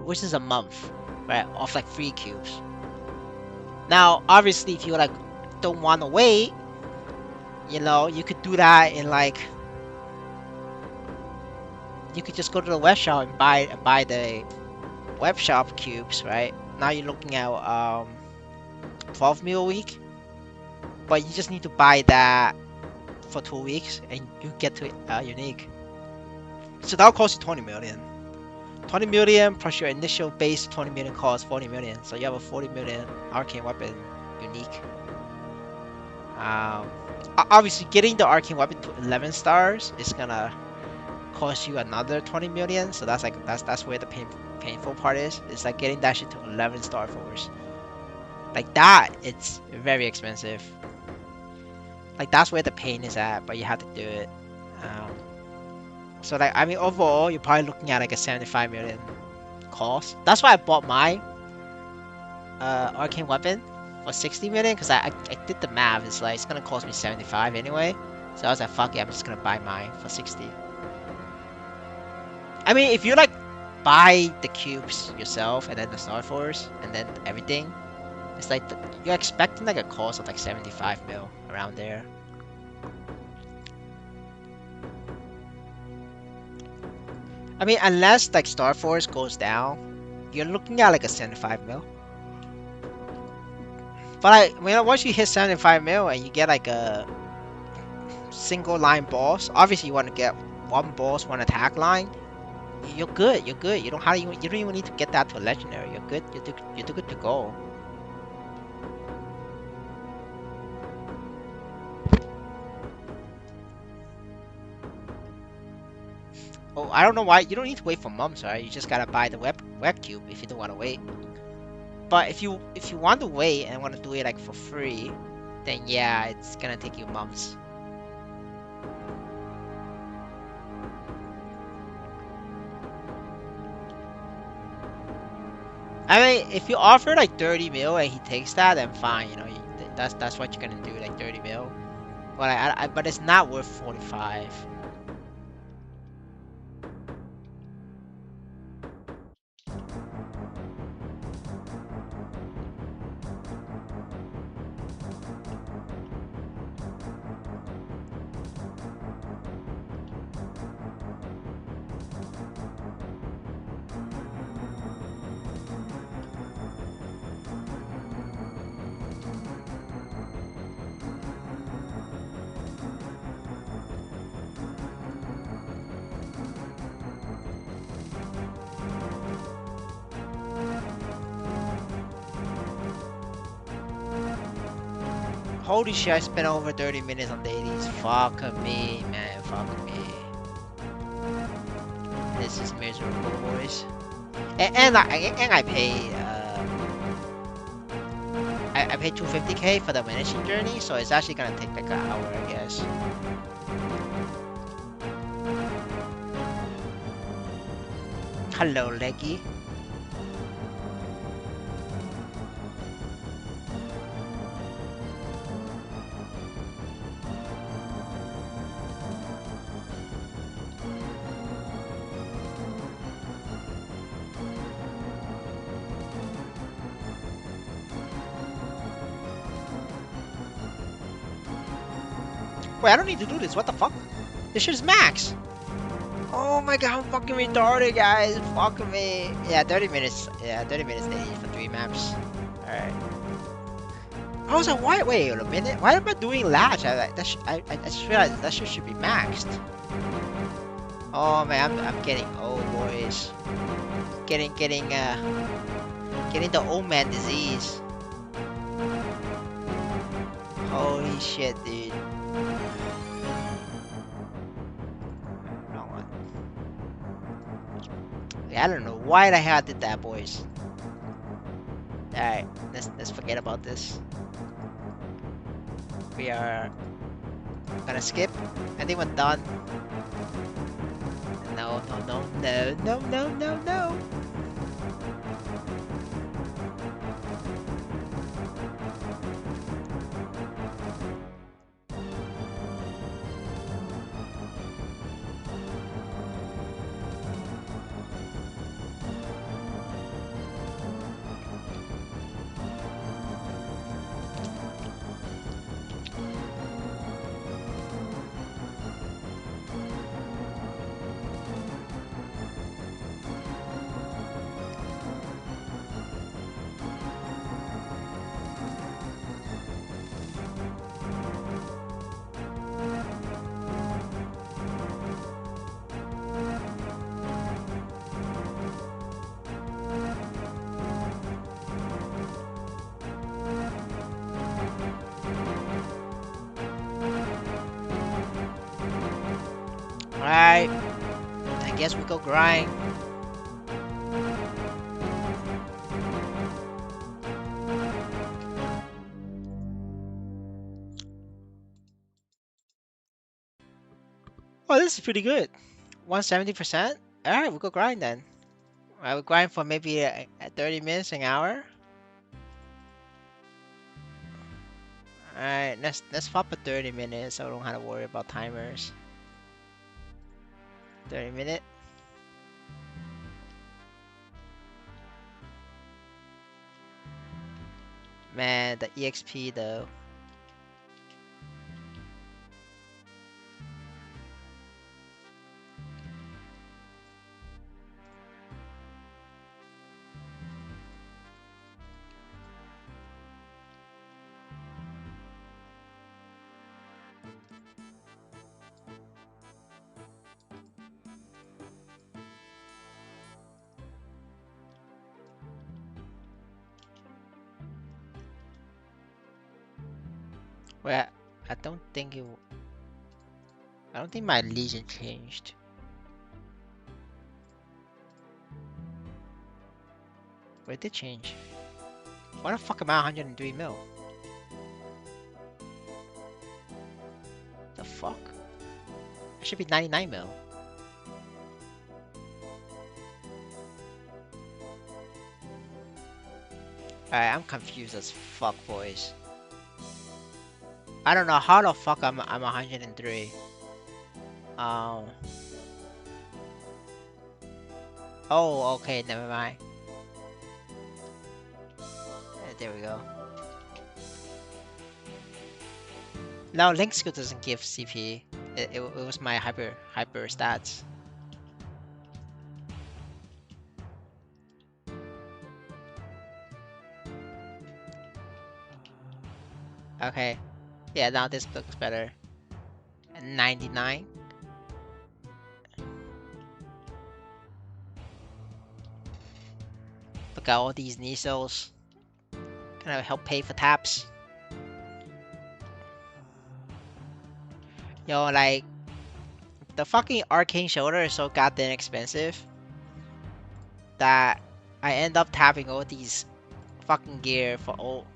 Speaker 1: which is a month, right? Off like 3 cubes. Now obviously if you like don't want to wait, you could do that in like you could just go to the web shop and buy the web shop cubes, right? Now you're looking at 12 mil a week, but you just need to buy that for 2 weeks and you get to unique. So that'll cost you 20 million. 20 million plus your initial base 20 million costs 40 million. So you have a 40 million arcane weapon unique. Obviously getting the arcane weapon to 11 stars is gonna cost you another 20 million. So that's where the painful part is. It's like getting that shit to 11 star force. Like that, it's very expensive. Like that's where the pain is at, but you have to do it. So like I mean overall you're probably looking at like a 75 million cost. That's why I bought my arcane weapon for 60 million, because I did the math. It's like it's gonna cost me 75 anyway. So I was like, fuck it, I'm just gonna buy mine for 60. I mean if you like buy the cubes yourself and then the star force and then everything, it's like you're expecting like a cost of like 75 mil around there. I mean, unless like Star Force goes down, you're looking at like a 75 mil. But like, once you hit 75 mil and you get like a single line boss, obviously you want to get one boss, one attack line. You're good. You're good. You don't even need to get that to a legendary. You're good. You're too good to go. Oh, I don't know why. You don't need to wait for months, right? You just gotta buy the web cube if you don't want to wait. But if you want to wait and want to do it like for free, then yeah, it's gonna take you months. I mean, if you offer like 30 mil and he takes that, then fine. That's what you're gonna do, like 30 mil. But but it's not worth 45. Holy shit, I spent over 30 minutes on dailies. Fuck me, man. Fuck me. This is miserable, boys. And I paid I paid 250k for the vanishing journey, so it's actually gonna take like an hour, I guess. Hello, Leggy. Wait, I don't need to do this. What the fuck? This shit is max. Oh my god, I'm fucking retarded, guys. Fuck me. Yeah, 30 minutes. Yeah, 30 minutes daily for 3 maps. Alright. I was like, wait a minute. Why am I doing latch? I just realized that shit should be maxed. Oh man, I'm getting old, boys. Getting the old man disease. Holy shit, dude. Wrong one. I don't know why the hell I did that, boys. Alright, let's forget about this. We are gonna skip. I think we're done. No, no, no, no, no, no, no, no. Alright, I guess we go grind. Oh, this is pretty good. 170%? Alright, we'll go grind then. I will grind for maybe 30 minutes, an hour. Alright, let's swap for 30 minutes so I don't have to worry about timers. 30 minutes. Man, the EXP though. Well, I don't think it. I don't think my legion changed. Where did it change? Why the fuck am I 103 mil? The fuck? I should be 99 mil. Alright, I'm confused as fuck, boys. I don't know how the fuck I'm 103. Oh, okay, never mind. There we go. No, Link skill doesn't give CP. It was my hyper stats. Okay. Yeah, now this looks better. 99. Look at all these Nisos. Gonna help pay for taps. Yo, like, the fucking arcane shoulder is so goddamn expensive that I end up tapping all these fucking gear for all.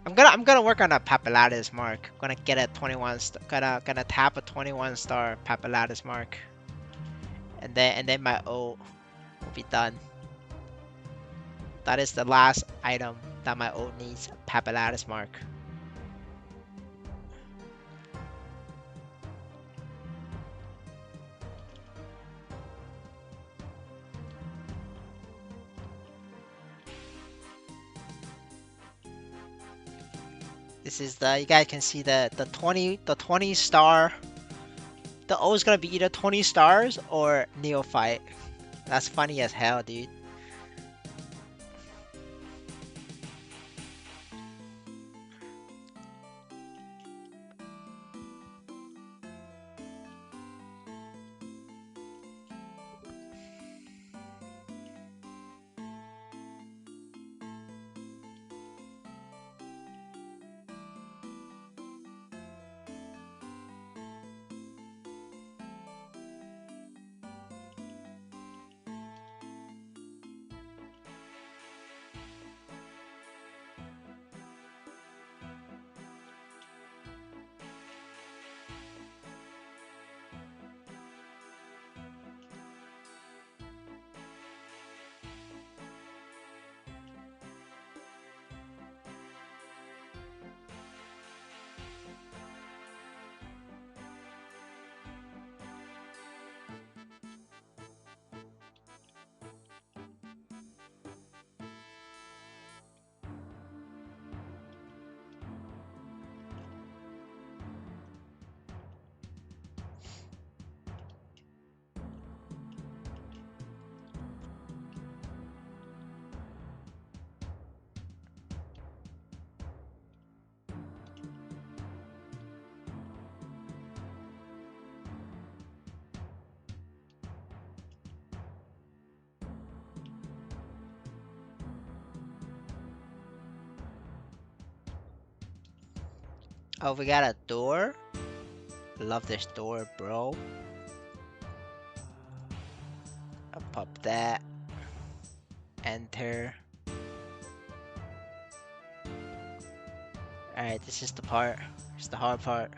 Speaker 1: I'm gonna work on a Papillades mark. Gonna get a 21 gonna tap a 21 star Papillades mark. And then my ult will be done. That is the last item that my ult needs, Papillades mark. This is you guys can see the 20 star. The ult is gonna be either 20 stars or Neophyte. That's funny as hell, dude. Oh, we got a door. Love this door, bro. I'll pop that. Enter. Alright, this is the part. It's the hard part.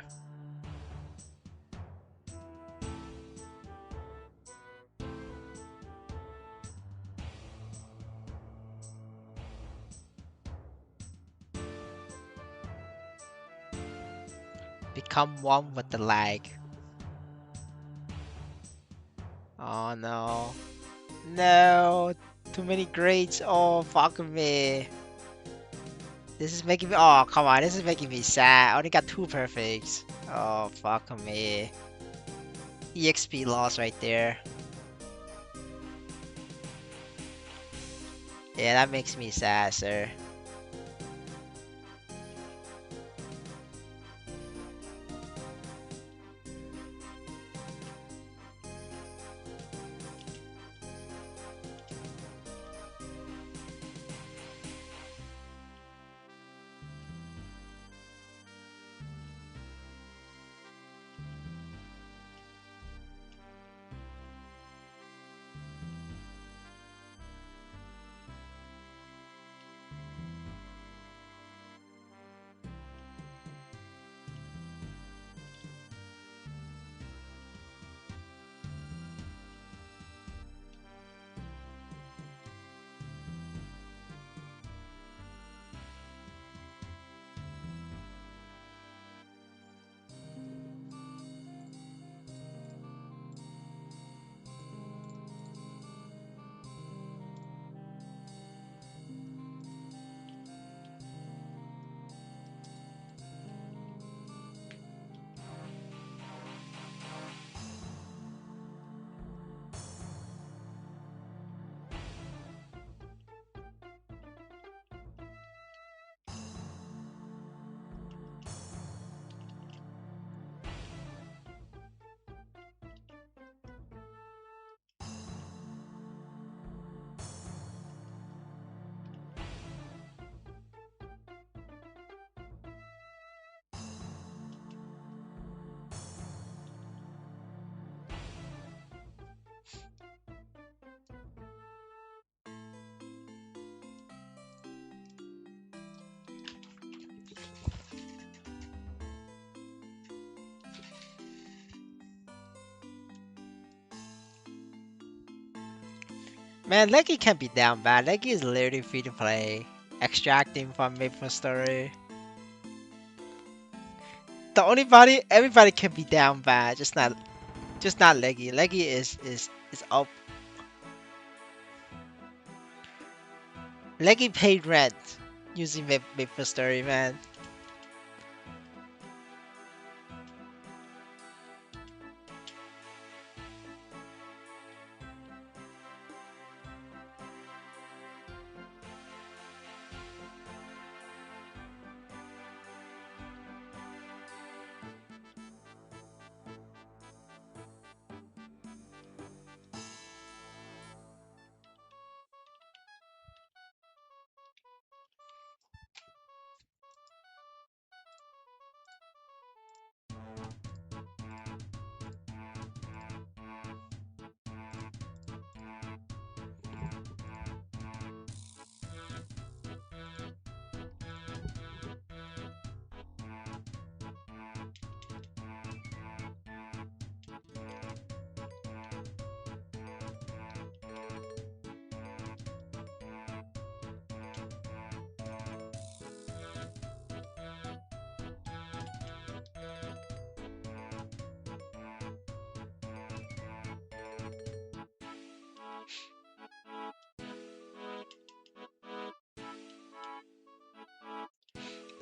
Speaker 1: Become one with the lag. Oh no. No. Too many grades. Oh, fuck me. This is making me. Oh, come on. This is making me sad. I only got 2 perfects. Oh, fuck me. EXP loss right there. Yeah, that makes me sad, sir. Man, Leggy can't be down bad. Leggy is literally free to play. Extracting from Maplestory. The only body, everybody can be down bad. Just not Leggy. Leggy is up. Leggy paid rent using Maplestory, man.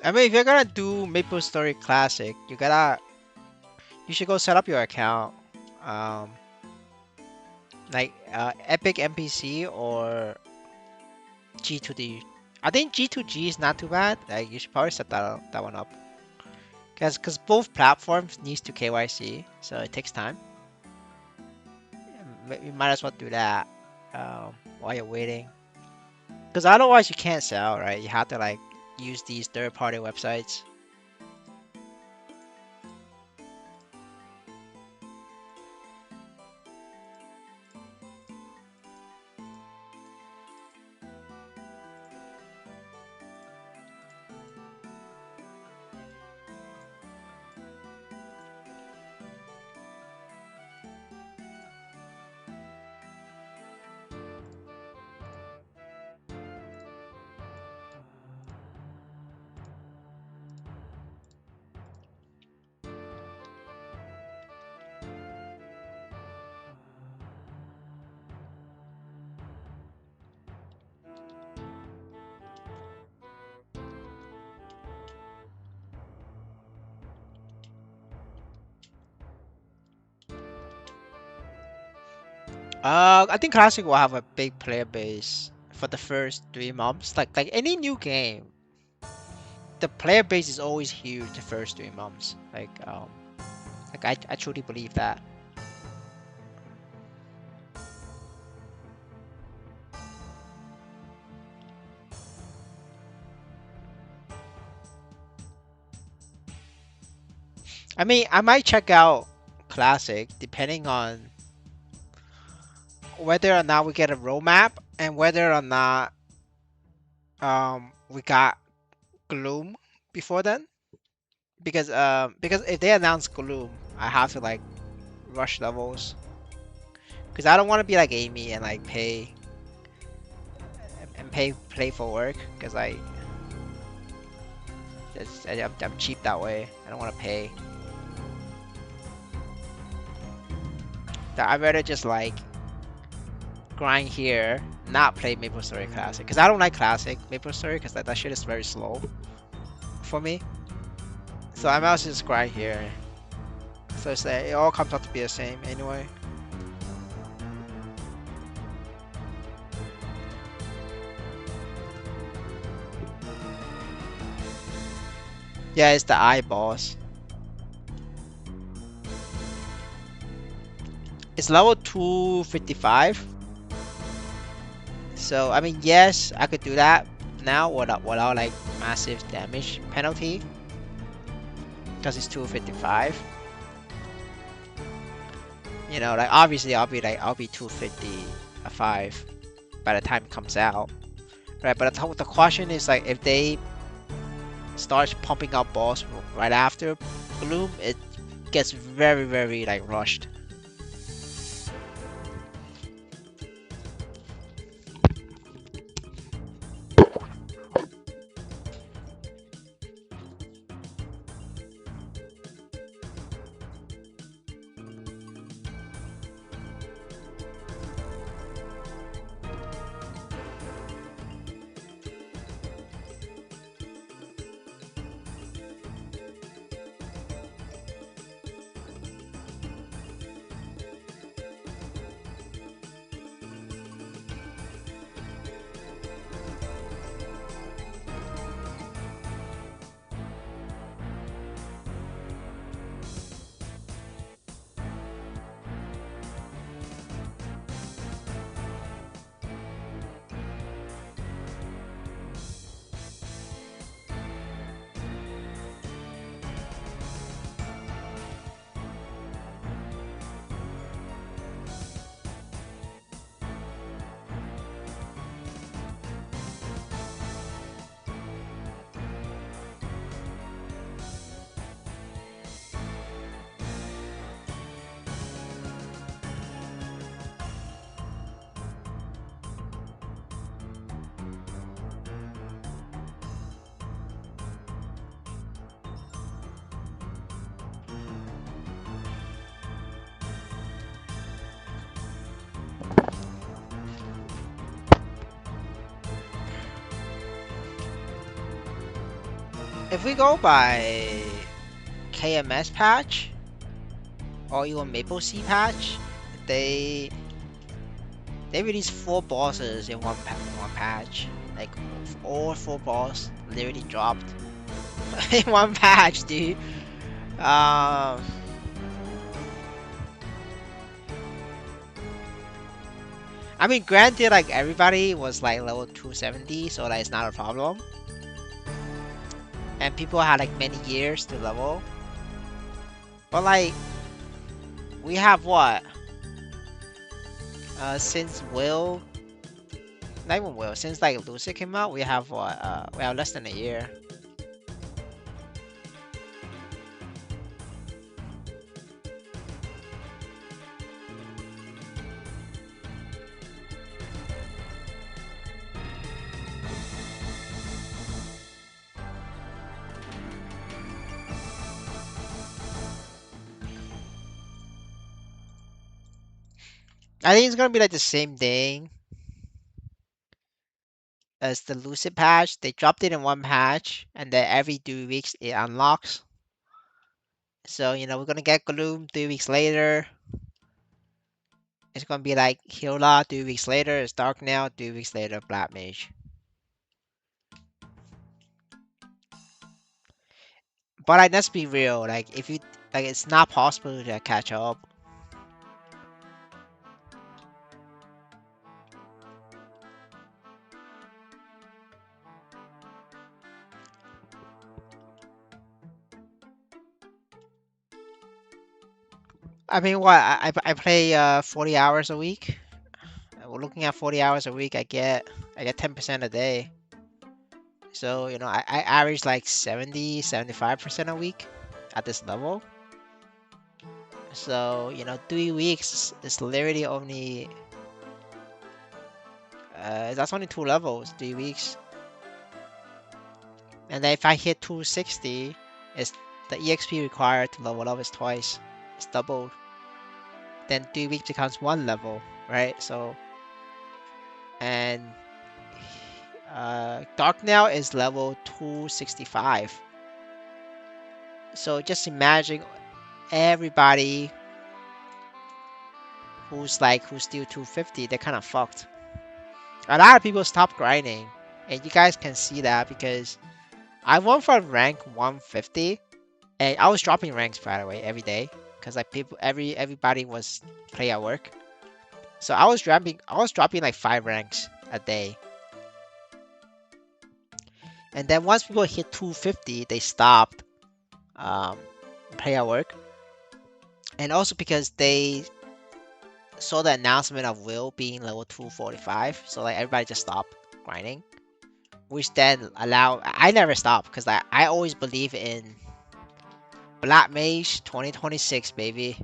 Speaker 1: I mean, if you're gonna do Maplestory Classic, you should go set up your account. Um, like Epic NPC or G2D. I think G2G is not too bad. Like you should probably set that one up. Cause both platforms needs to KYC, so it takes time. You might as well do that while you're waiting. Cause otherwise you can't sell, right? You have to like use these third-party websites. I think Classic will have a big player base for the first 3 months. Like any new game, the player base is always huge the first 3 months. Like I truly believe that. I mean, I might check out Classic depending on whether or not we get a roadmap and whether or not we got Gloom before then. Because if they announce Gloom, I have to like rush levels. Because I don't want to be like Amy and like pay play for work. Because I'm cheap that way. I don't want to pay. I'd rather just like grind here, not play Maplestory Classic. Because I don't like Classic Maplestory because that shit is very slow for me. So I might as well just grind here. So it's like, it all comes out to be the same anyway. Yeah, it's the eyeballs. It's level 255. So I mean, yes, I could do that now without like massive damage penalty because it's 255. You know, like obviously I'll be 255 by the time it comes out, right? But the question is like if they start pumping out balls right after Bloom, it gets very like rushed. If we go by KMS patch or even Maple Sea patch, they they released 4 bosses in one patch. Like all 4 boss literally dropped in one patch, dude. Um, I mean, granted, like everybody was like level 270, so that is not a problem. And people had like many years to level. But like, we have what? Since Will, not even Will, since like Lucid came out, we have what? We have less than a year. I think it's gonna be like the same thing as the Lucid patch. They dropped it in one patch, and then every 2 weeks it unlocks. So you know we're gonna get Gloom 3 weeks later. It's gonna be like Healer 2 weeks later, it's Dark Nail, 2 weeks later, Black Mage. But like, let's be real, like if you like, it's not possible to catch up. I mean, what I play 40 hours a week. We're looking at 40 hours a week. I get 10% a day. So I average like 70-75% a week at this level. So 3 weeks is literally only that's only 2 levels, 3 weeks. And then if I hit 260, it's the EXP required to level up is twice. It's doubled. Then 3 weeks becomes 1 level, right? So and Dark Nail is level 265. So just imagine everybody who's still 250, they're kind of fucked. A lot of people stop grinding, and you guys can see that because I went from rank 150, and I was dropping ranks by the way every day because like everybody was play at work. So I was dropping like 5 ranks a day. And then once people hit 250, they stopped um, play at work. And also because they saw the announcement of Will being level 245, so like everybody just stopped grinding. Which then I never stopped because I always believe in Black Mage 2026, baby.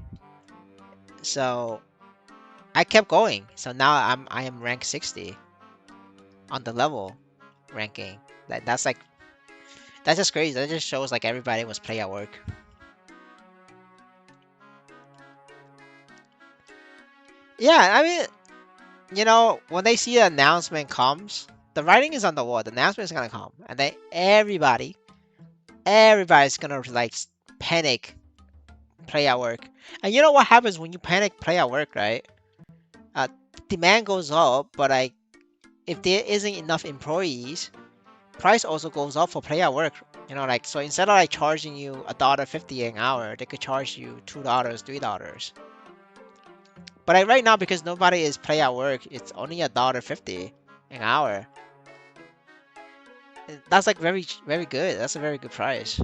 Speaker 1: So I kept going. So now I am rank 60 on the level ranking. That's just crazy. That just shows like everybody was play at work. Yeah, I mean, when they see the announcement comes, the writing is on the wall. The announcement is gonna come, and then everybody's gonna like panic, play at work. And you know what happens when you panic, play at work, right? Uh, Demand goes up, but like if there isn't enough employees, price also goes up for play at work. Like so instead of like charging you $1.50 an hour, they could charge you $2, $3. But like right now, because nobody is play at work, it's only $1.50 an hour. That's like very very good. That's a very good price.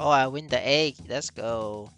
Speaker 1: Oh, I win the egg. Let's go.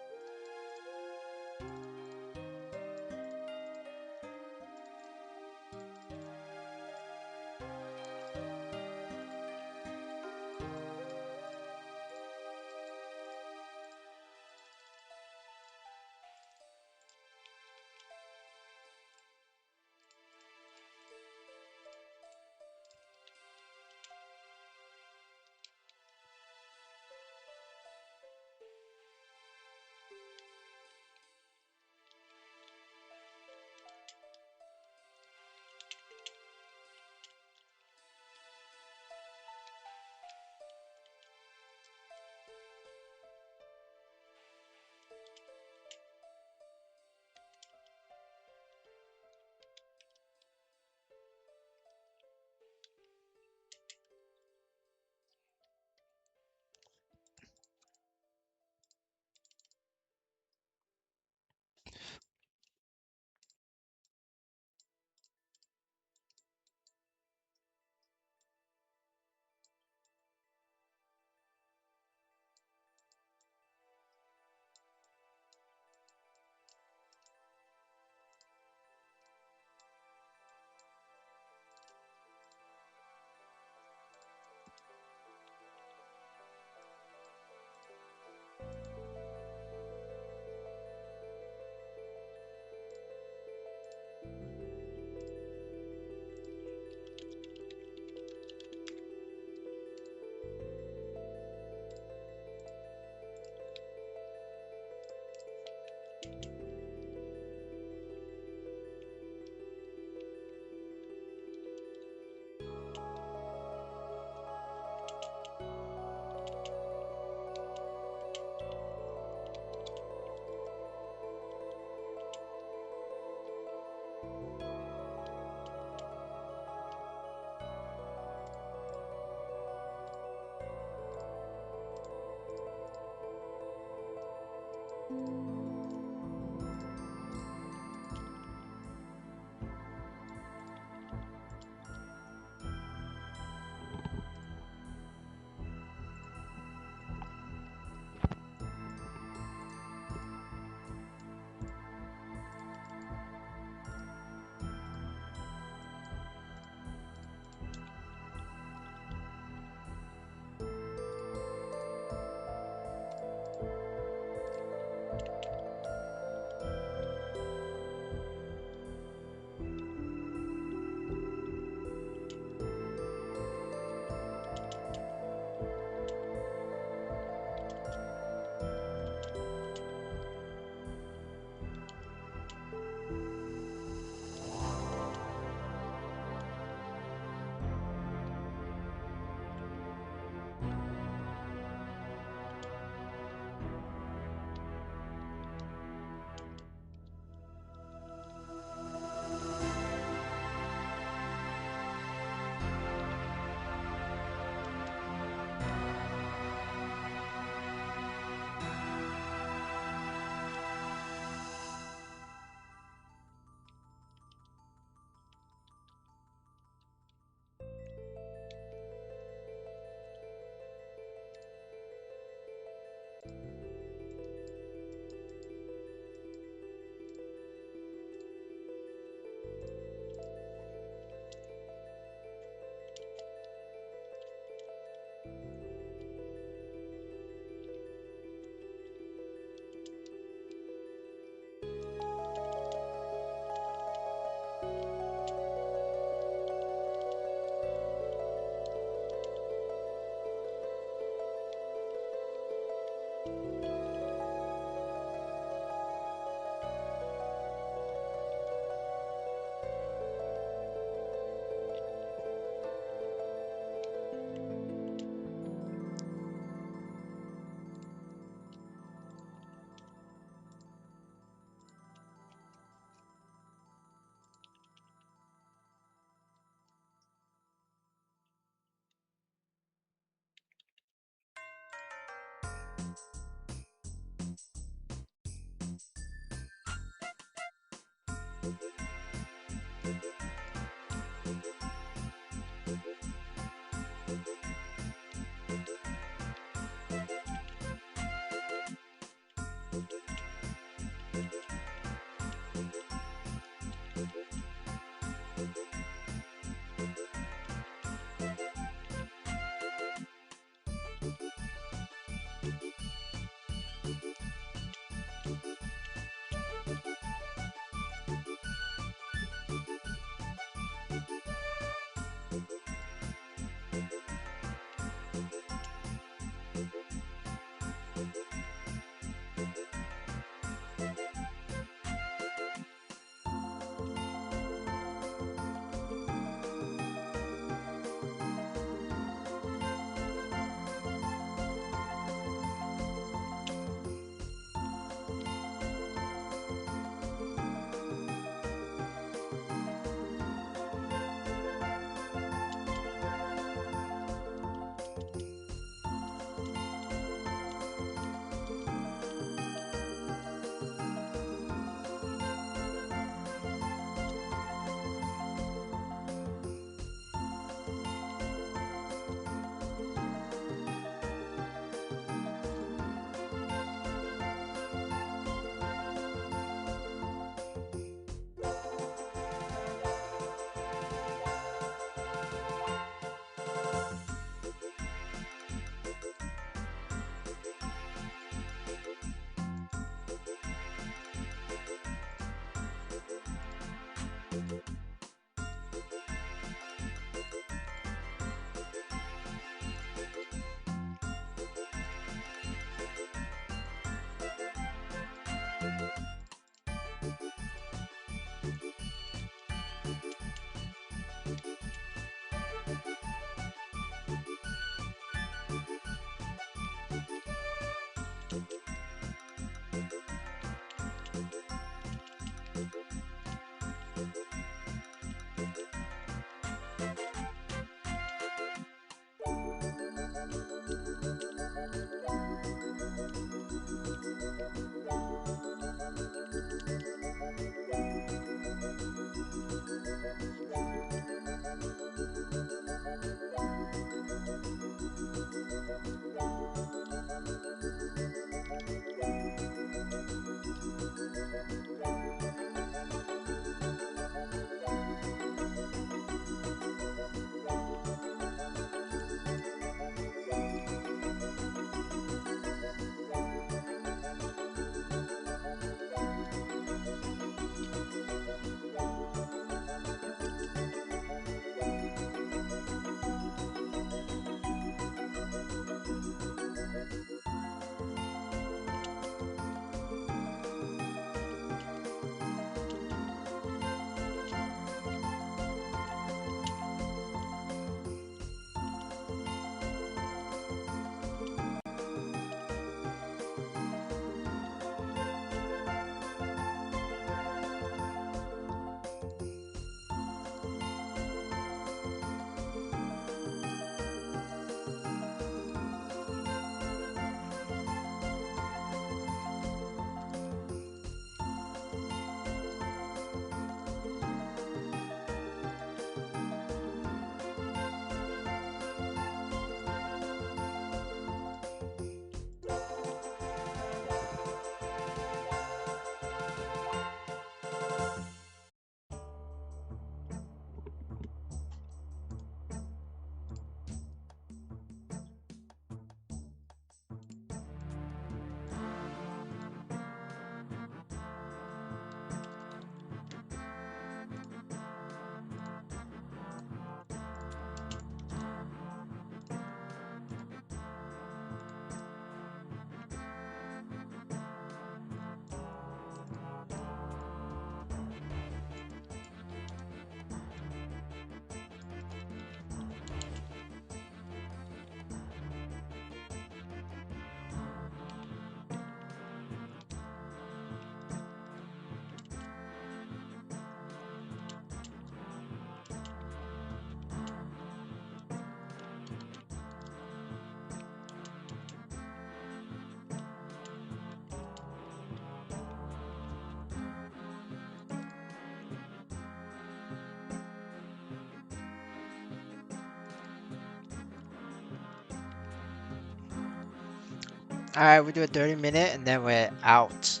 Speaker 1: Alright, we do a 30-minute and then we're out.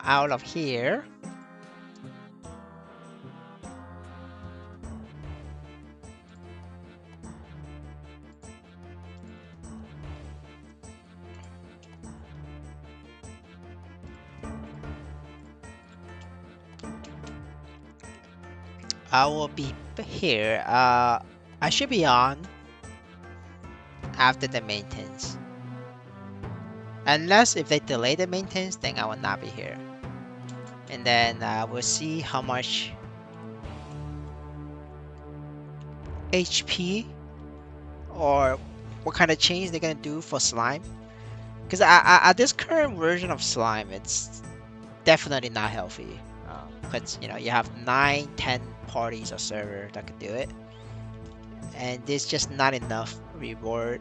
Speaker 1: Out of here. I will be here. I should be on after the maintenance. Unless if they delay the maintenance, then I will not be here. And then we'll see how much HP or what kind of change they're gonna do for slime. Because at this current version of slime, it's definitely not healthy. Because you know you have 9, 10 parties or server that could do it, and there's just not enough reward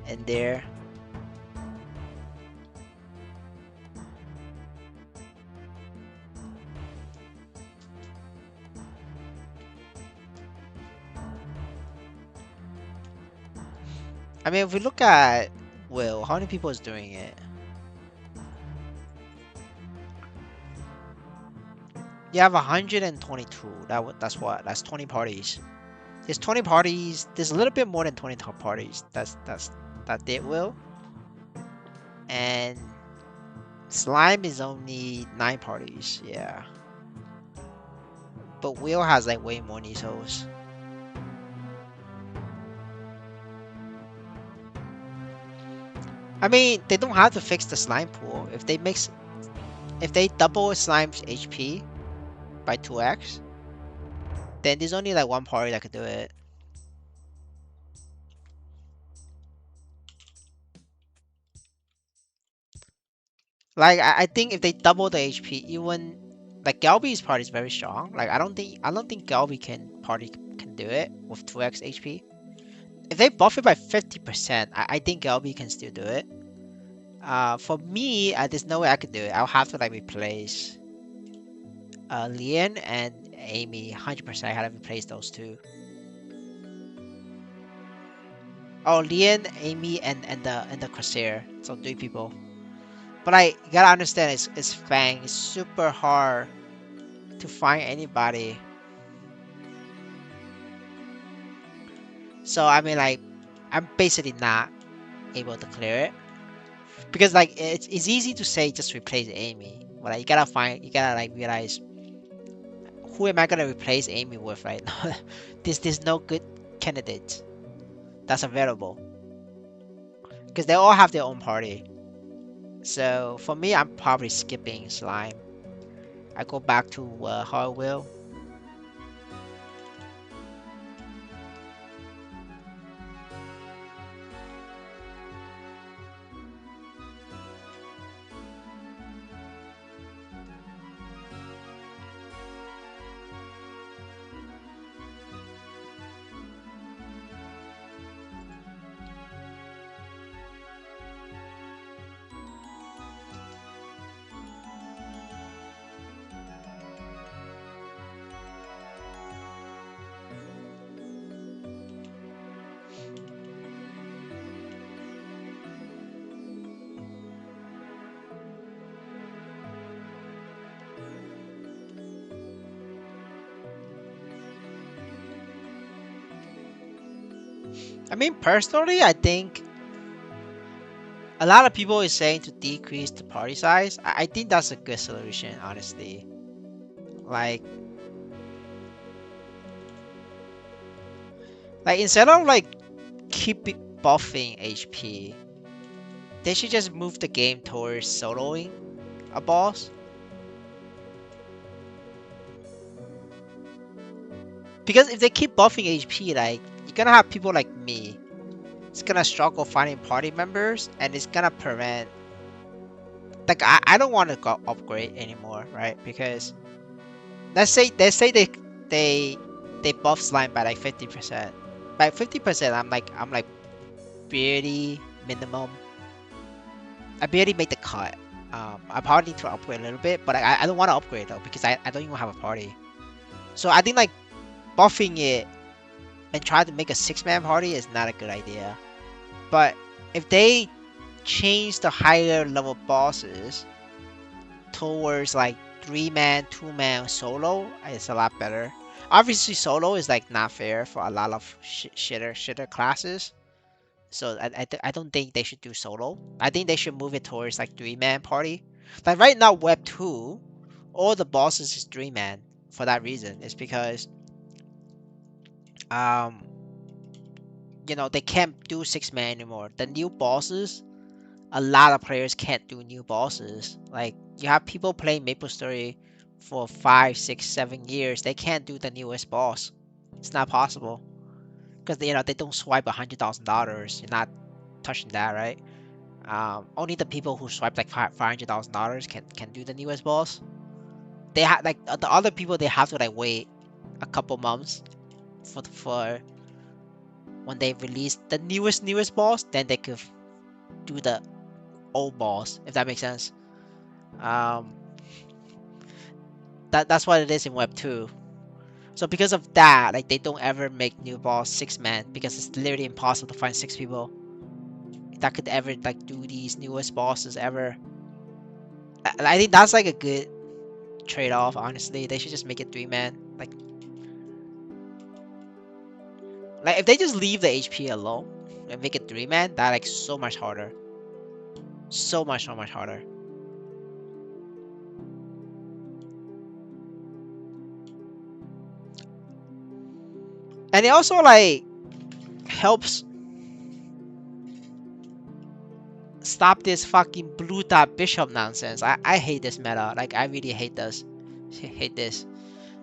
Speaker 1: in there. I mean, if we look at Will, how many people is doing it? You have 122. That's 20 parties. There's 20 parties. There's a little bit more than 20 parties. That did Will. And Slime is only 9 parties. Yeah. But Will has like way more Nisos. I mean, they don't have to fix the slime pool. If they double Slime's HP by 2x, then there's only like one party that could do it. Like I think if they double the HP, even like Galby's party is very strong. Like I don't think Galby can do it with 2x HP. If they buff it by 50%, I think Galby can still do it. For me, there's no way I could do it. I'll have to like replace Lian and Amy 100%. I had to replace those two. Oh, Lian, Amy, and the Corsair. So 3 people. But you gotta understand, it's Fang. It's super hard to find anybody. So I mean, like, I'm basically not able to clear it because like it's easy to say just replace Amy, but like, you gotta like realize who am I gonna replace Amy with right now? There's no good candidate that's available because they all have their own party. So for me, I'm probably skipping slime. I go back to how I will. I mean, personally, I think a lot of people is saying to decrease the party size. I think that's a good solution, honestly. Like, instead of like keep buffing HP, they should just move the game towards soloing a boss. Because if they keep buffing HP, like you're gonna have people like me. It's gonna struggle finding party members, and it's gonna prevent. Like I don't want to go upgrade anymore, right? Because they they buff slime by like 50%. By 50%, I'm like barely minimum. I barely made the cut. I probably need to upgrade a little bit, but I don't want to upgrade though because I don't even have a party. So I think like buffing it and try to make a 6-man party is not a good idea. But if they change the higher level bosses towards like 3-man, 2-man solo, it's a lot better. Obviously, solo is like not fair for a lot of shitter classes. So I don't think they should do solo. I think they should move it towards like 3-man party. Like right now, Web 2, all the bosses is 3-man for that reason. It's because um they can't do 6-man anymore. The new bosses, a lot of players can't do new bosses. Like you have people playing Maplestory for 5, 6, 7 years. They can't do the newest boss. It's not possible because they don't swipe $100,000. You're not touching that, right? Only the people who swipe like $500,000 can do the newest boss. They have like the other people. They have to like wait a couple months for when they release the newest boss. Then they could do the old boss, if that makes sense. Um, that's what it is in Web 2. So because of that, like they don't ever make new boss 6-man because it's literally impossible to find 6 people that could ever like do these newest bosses ever. I think that's like a good trade-off. Honestly, they should just make it 3-man. Like if they just leave the HP alone and make it 3-man, that like so much harder. So much harder. And it also like helps stop this fucking blue dot bishop nonsense. I hate this meta. Like I really hate this. Hate this.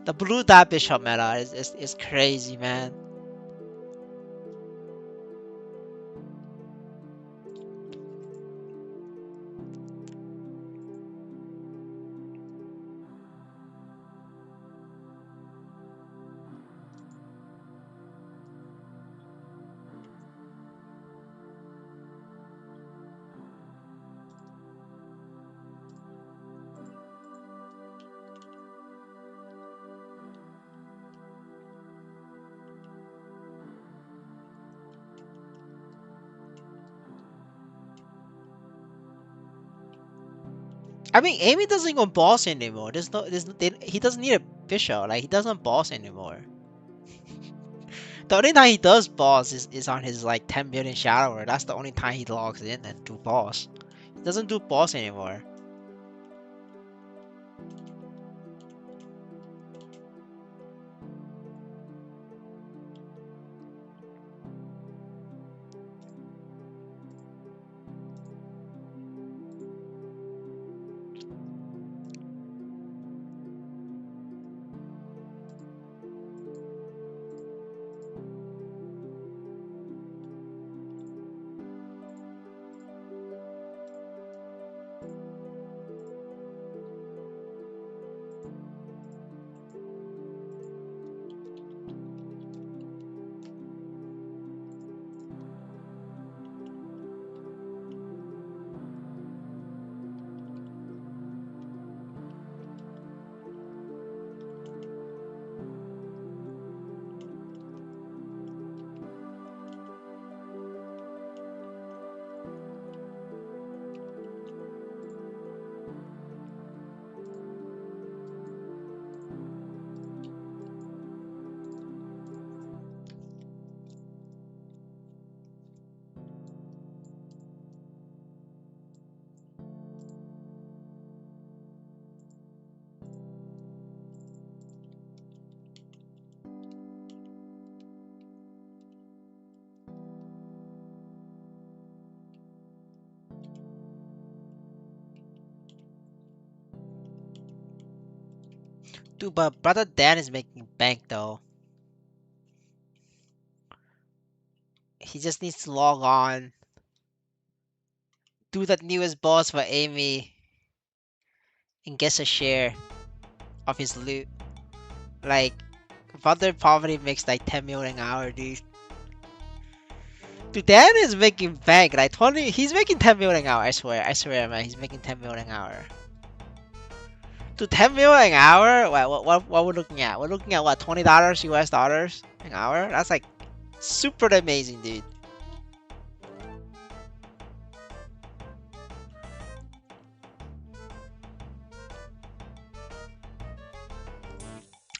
Speaker 1: The blue dot bishop meta is crazy, man. I mean, Amy doesn't even boss anymore. He doesn't need a bishop. Like he doesn't boss anymore. The only time he does boss is on his like 10 billion shadower. That's the only time he logs in and do boss. He doesn't do boss anymore. Dude, but brother Dan is making bank though. He just needs to log on, do that newest boss for Amy, and gets a share of his loot. Like, Brother Poverty makes like 10 million an hour, dude. Dude, Dan is making bank, like 20, he's making 10 million an hour, I swear, man, he's making 10 million an hour. Dude, 10 million an hour? What we're looking at? We're looking at what, $20 US dollars an hour? That's like super amazing, dude.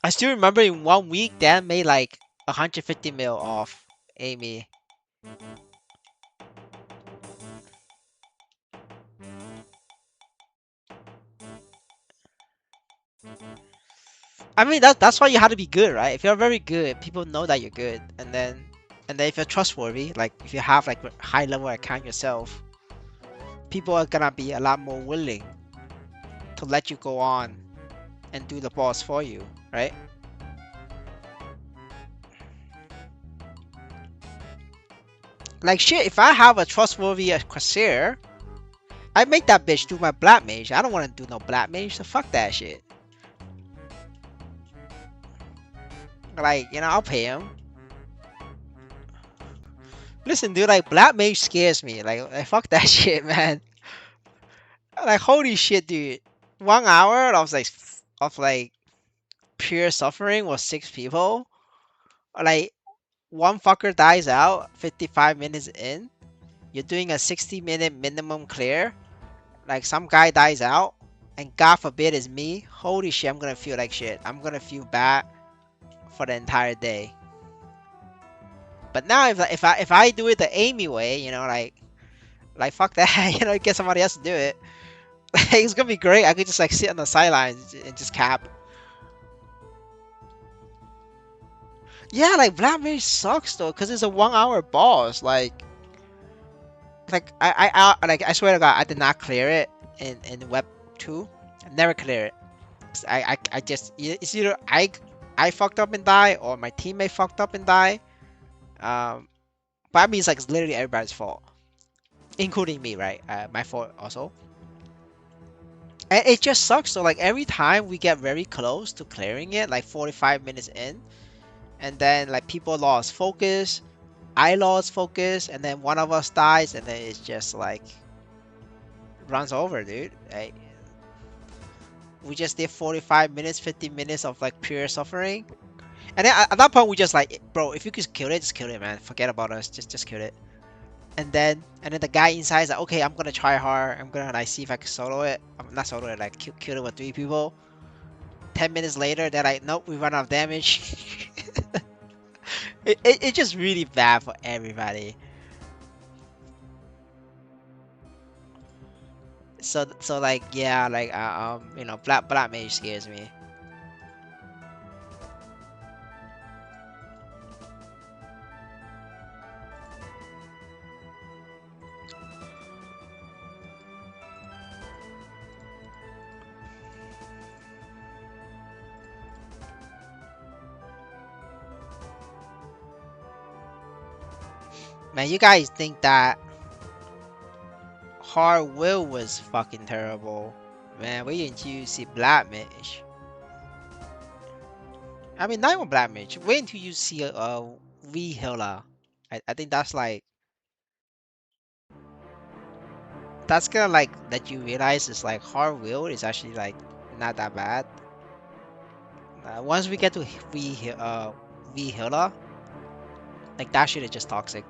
Speaker 1: I still remember in 1 week, Dan made like 150 mil off Amy. I mean, that's why you have to be good, right? If you're very good, people know that you're good, and then And then if you're trustworthy, like if you have like a high level account yourself, people are gonna be a lot more willing to let you go on and do the boss for you, right? Like shit, if I have a trustworthy Corsair, I make that bitch do my black mage. I don't want to do no black mage, so fuck that shit. Like, you know, I'll pay him. Listen, dude, like black mage scares me. Like fuck that shit, man. Like holy shit, dude. 1 hour of like pure suffering with 6 people. Like one fucker dies out 55 minutes in. You're doing a 60-minute minimum clear. Like some guy dies out, and God forbid is me. Holy shit, I'm gonna feel like shit. I'm gonna feel bad for the entire day. But now if I do it the Amy way, you know, like fuck that, you know, get somebody else to do it. Like, it's gonna be great. I could just like sit on the sidelines and just cap. Yeah, like Black Mage sucks though, cause it's a 1 hour boss. Like I swear to God, I did not clear it in Web 2. I never clear it. I just it's either I fucked up and die, or my teammate fucked up and die. But I mean it's like it's literally everybody's fault, including me, right? My fault also. And it just sucks. So like every time we get very close to clearing it, like 45 minutes in, and then like people lost focus, I lost focus, and then one of us dies, and then it's just like runs over, dude. Like, we just did 45 minutes, 50 minutes of like pure suffering. And then at that point we just like, bro, if you could kill it, just kill it, man. Forget about us. Just kill it. And then the guy inside is like, okay, I'm gonna try hard. I'm gonna like see if I can solo it. I'm not solo it, like kill it with 3 people. 10 minutes later, they're like, nope, we run out of damage. It's just really bad for everybody. So like yeah, like you know, black mage scares me. Man, you guys think that Hard Will was fucking terrible. Man, wait until you see Black Mage. I mean, not even Black Mage. Wait until you see V Healer. I think that's like that's gonna like let you realize it's like Hard Will is actually like not that bad. Once we get to V Healer, like that shit is just toxic.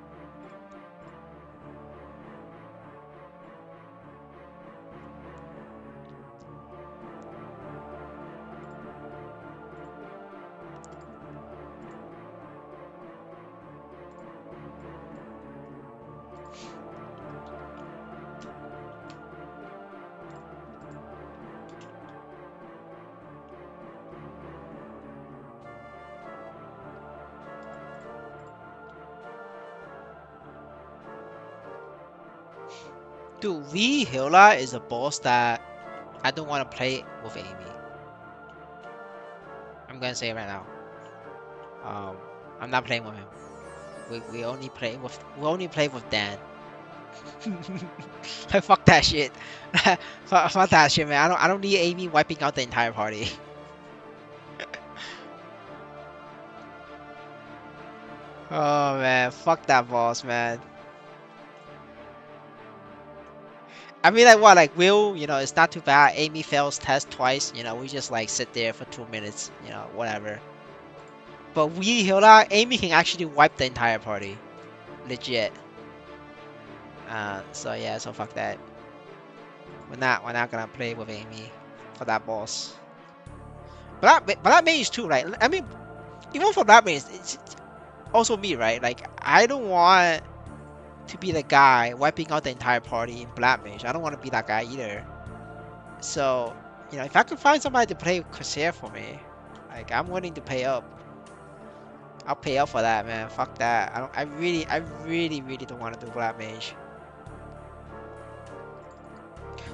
Speaker 1: Dude, V Healer is a boss that I don't want to play with Amy. I'm gonna say it right now. I'm not playing with him. We only play with Dan. Fuck that shit. Fuck that shit, man. I don't need Amy wiping out the entire party. Oh man, fuck that boss, man. I mean, like what, like Will, you know, it's not too bad. Amy fails test twice, you know, we just like sit there for 2 minutes, you know, whatever. But we Hilda, Amy can actually wipe the entire party, legit. So yeah, so fuck that. We're not gonna play with Amy for that boss. But that mage too, right? I mean, even for that mage, it's also me, right? Like I don't want to be the guy wiping out the entire party in Black Mage. I don't want to be that guy either. So, you know, if I could find somebody to play Corsair for me, like I'm willing to pay up. I'll pay up for that, man. Fuck that. I really don't want to do Black Mage.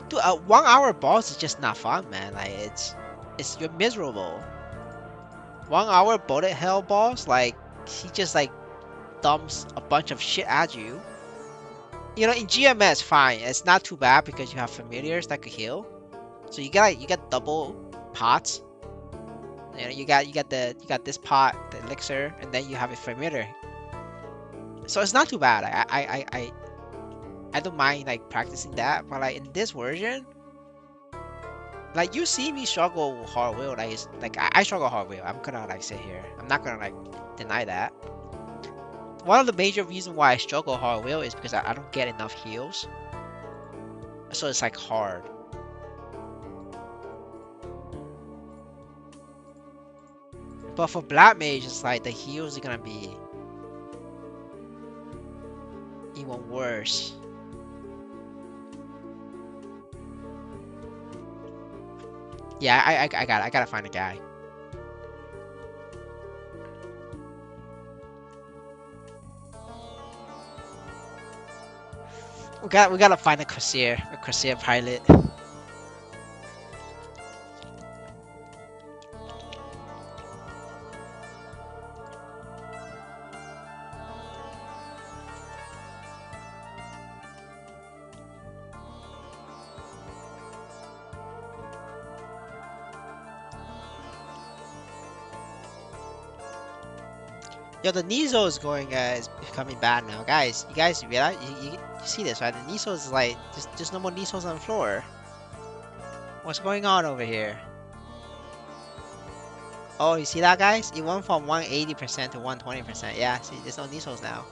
Speaker 1: Dude, a 1 hour boss is just not fun, man. Like you're miserable. 1 hour bullet hell boss, like he just like dumps a bunch of shit at you. You know, in GMS, fine. It's not too bad because you have familiars that could heal. So you got double pots. You know, you got this pot, the elixir, and then you have a familiar. So it's not too bad. I don't mind like practicing that, but like in this version, like you see me struggle hard will, like it's, like I struggle hard will. I'm gonna like sit here. I'm not gonna like deny that. One of the major reasons why I struggle hard will is because I don't get enough heals. So it's like hard. But for Black Mage, it's like the heals are gonna be even worse. Yeah, I gotta find a guy. We gotta find a Corsair pilot. Yo, the Nizo is going is becoming bad now, guys. You guys realize you see this, right? The Nizo is like just no more Nizos on the floor. What's going on over here? Oh, you see that, guys? It went from 180% to 120%. Yeah, see, there's no Nizos now.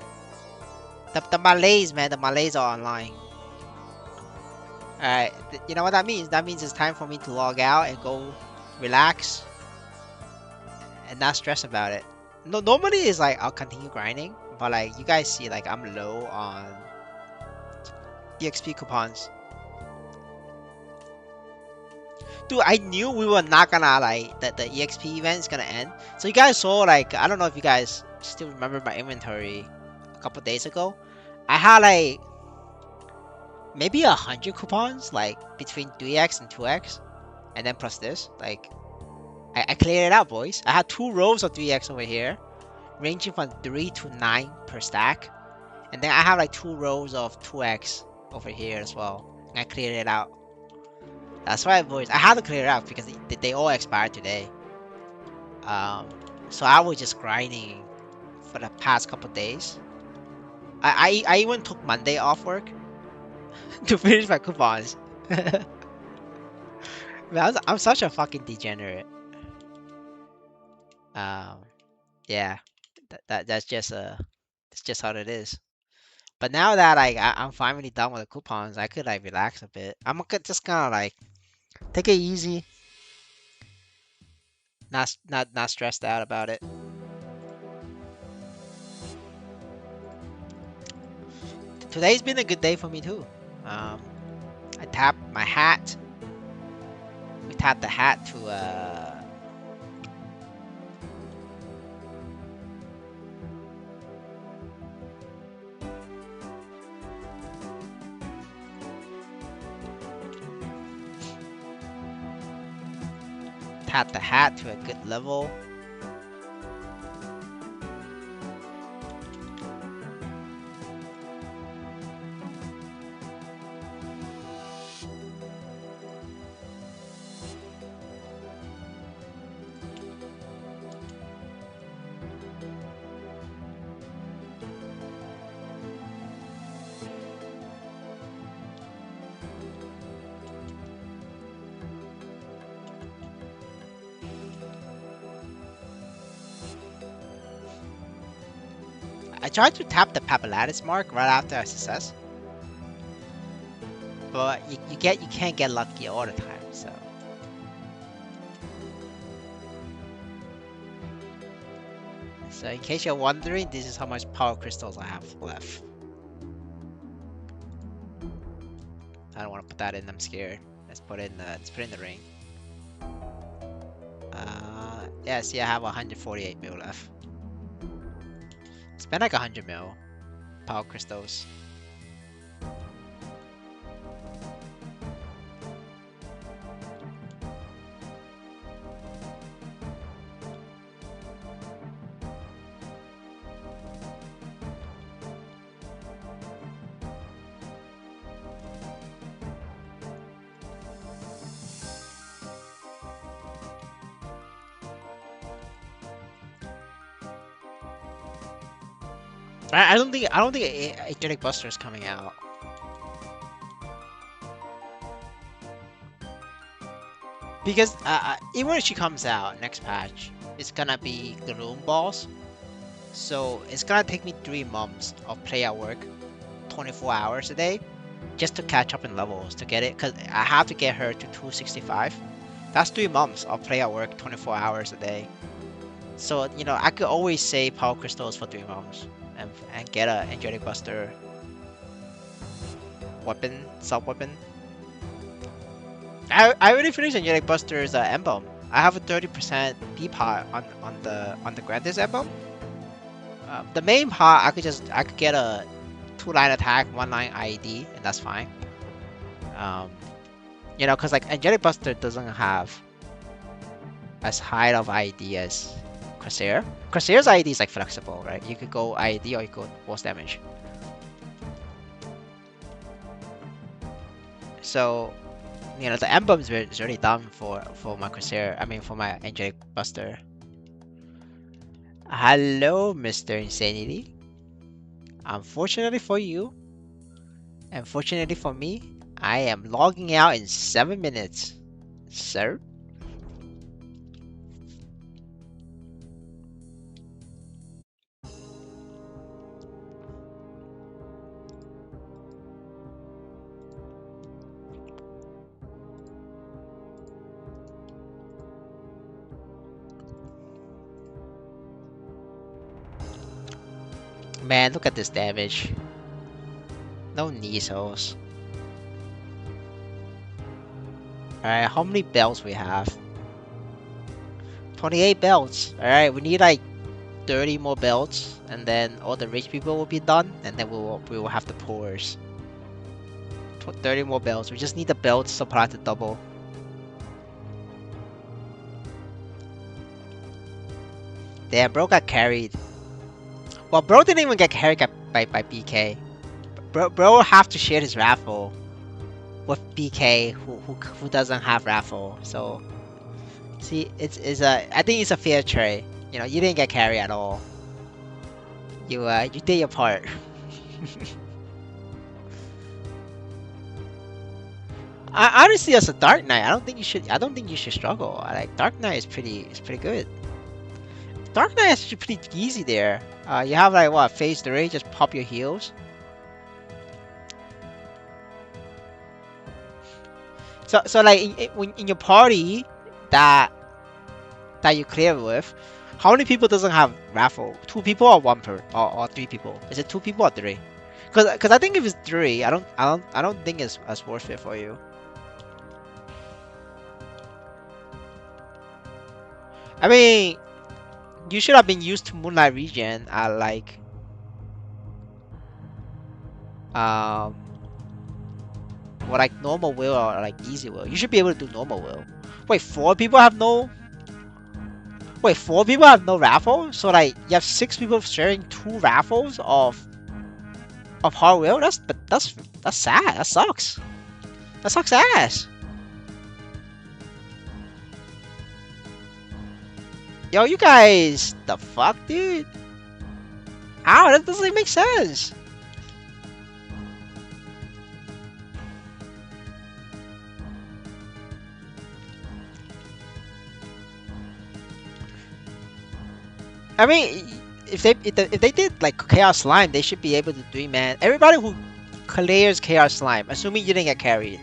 Speaker 1: The Malays, man, the Malays are online. Alright, you know what that means? That means it's time for me to log out and go relax and not stress about it. No, normally it's like I'll continue grinding, but like you guys see, like I'm low on EXP coupons. Dude, I knew we were not gonna like that the EXP event is gonna end. So you guys saw like I don't know if you guys still remember my inventory a couple days ago. I had like maybe 100 coupons, like between 3x and 2x, and then plus this. Like I cleared it out, boys. I had 2 rows of 3x over here, ranging from 3 to 9 per stack, and then I have like 2 rows of 2x over here as well. And I cleared it out. That's right, boys. I had to clear it out because they all expired today. So I was just grinding for the past couple days. I even took Monday off work to finish my coupons. Man, I'm such a fucking degenerate. Um, yeah, that's just how it is. But now that like I'm finally done with the coupons, I could like relax a bit. I'm just gonna like take it easy, not stressed out about it. Today's been a good day for me too. Um, I tapped my hat. We tapped the hat to tap the hat to a good level. I tried to tap the Papillades mark right after a success, but you can't get lucky all the time. So in case you're wondering, this is how much power crystals I have left. I don't want to put that in. I'm scared. Let's put in the ring. Yeah, see, I have 148 mil left. Spend like 100 mil power crystals. I don't think a Genetic Buster is coming out. Because even when she comes out next patch, it's gonna be Gloom Balls. So it's gonna take me 3 months of play at work, 24 hours a day, just to catch up in levels to get it. Cause I have to get her to 265. That's 3 months of play at work, 24 hours a day. So you know I could always save power crystals for 3 months and get a Angelic Buster weapon, sub weapon. I already finished Angelic Buster's emblem. I have a 30% B pot on the Grandis emblem. The main pot I could get a 2-line attack, 1-line IED, and that's fine. You know, cause like Angelic Buster doesn't have as high of IED as Corsair. Corsair's IED is like flexible, right? You could go IED or you could go force damage. So, you know, the emblem is already done for my Corsair. I mean, for my Angelic Buster. Hello, Mr. Insanity. Unfortunately for you, and fortunately for me, I am logging out in 7 minutes, sir. Man, look at this damage. No Nisos. Alright, how many belts we have? 28 belts. Alright, we need like 30 more belts, and then all the rich people will be done, and then we will have the poors. 30 more belts. We just need the belt supply to double. Damn, bro got carried. Well, bro didn't even get carried by BK. Bro have to share his raffle with BK, who doesn't have raffle. So, see, I think it's a fair trade. You know, you didn't get carried at all. You did your part. Honestly, as a Dark Knight, I don't think you should struggle. Like Dark Knight is pretty good. Dark Knight is actually pretty easy there. You have like what, phase 3, just pop your heals. So like in your party that you clear with, how many people doesn't have raffle? 2 people or 1 per or 3 people? Is it 2 people or 3? Cause I think if it's 3, I don't think it's as worth it for you. I mean, you should have been used to Moonlight Region at like or like normal will or like easy will. You should be able to do normal will. Wait, 4 people have no. Wait, 4 people have no raffle? So like you have 6 people sharing 2 raffles of hard will? That's sad. That sucks. That sucks ass. Yo, you guys, the fuck, dude? How? That doesn't make sense. I mean, if they did like Chaos Slime, they should be able to 3-man. Everybody who clears Chaos Slime, assuming you didn't get carried,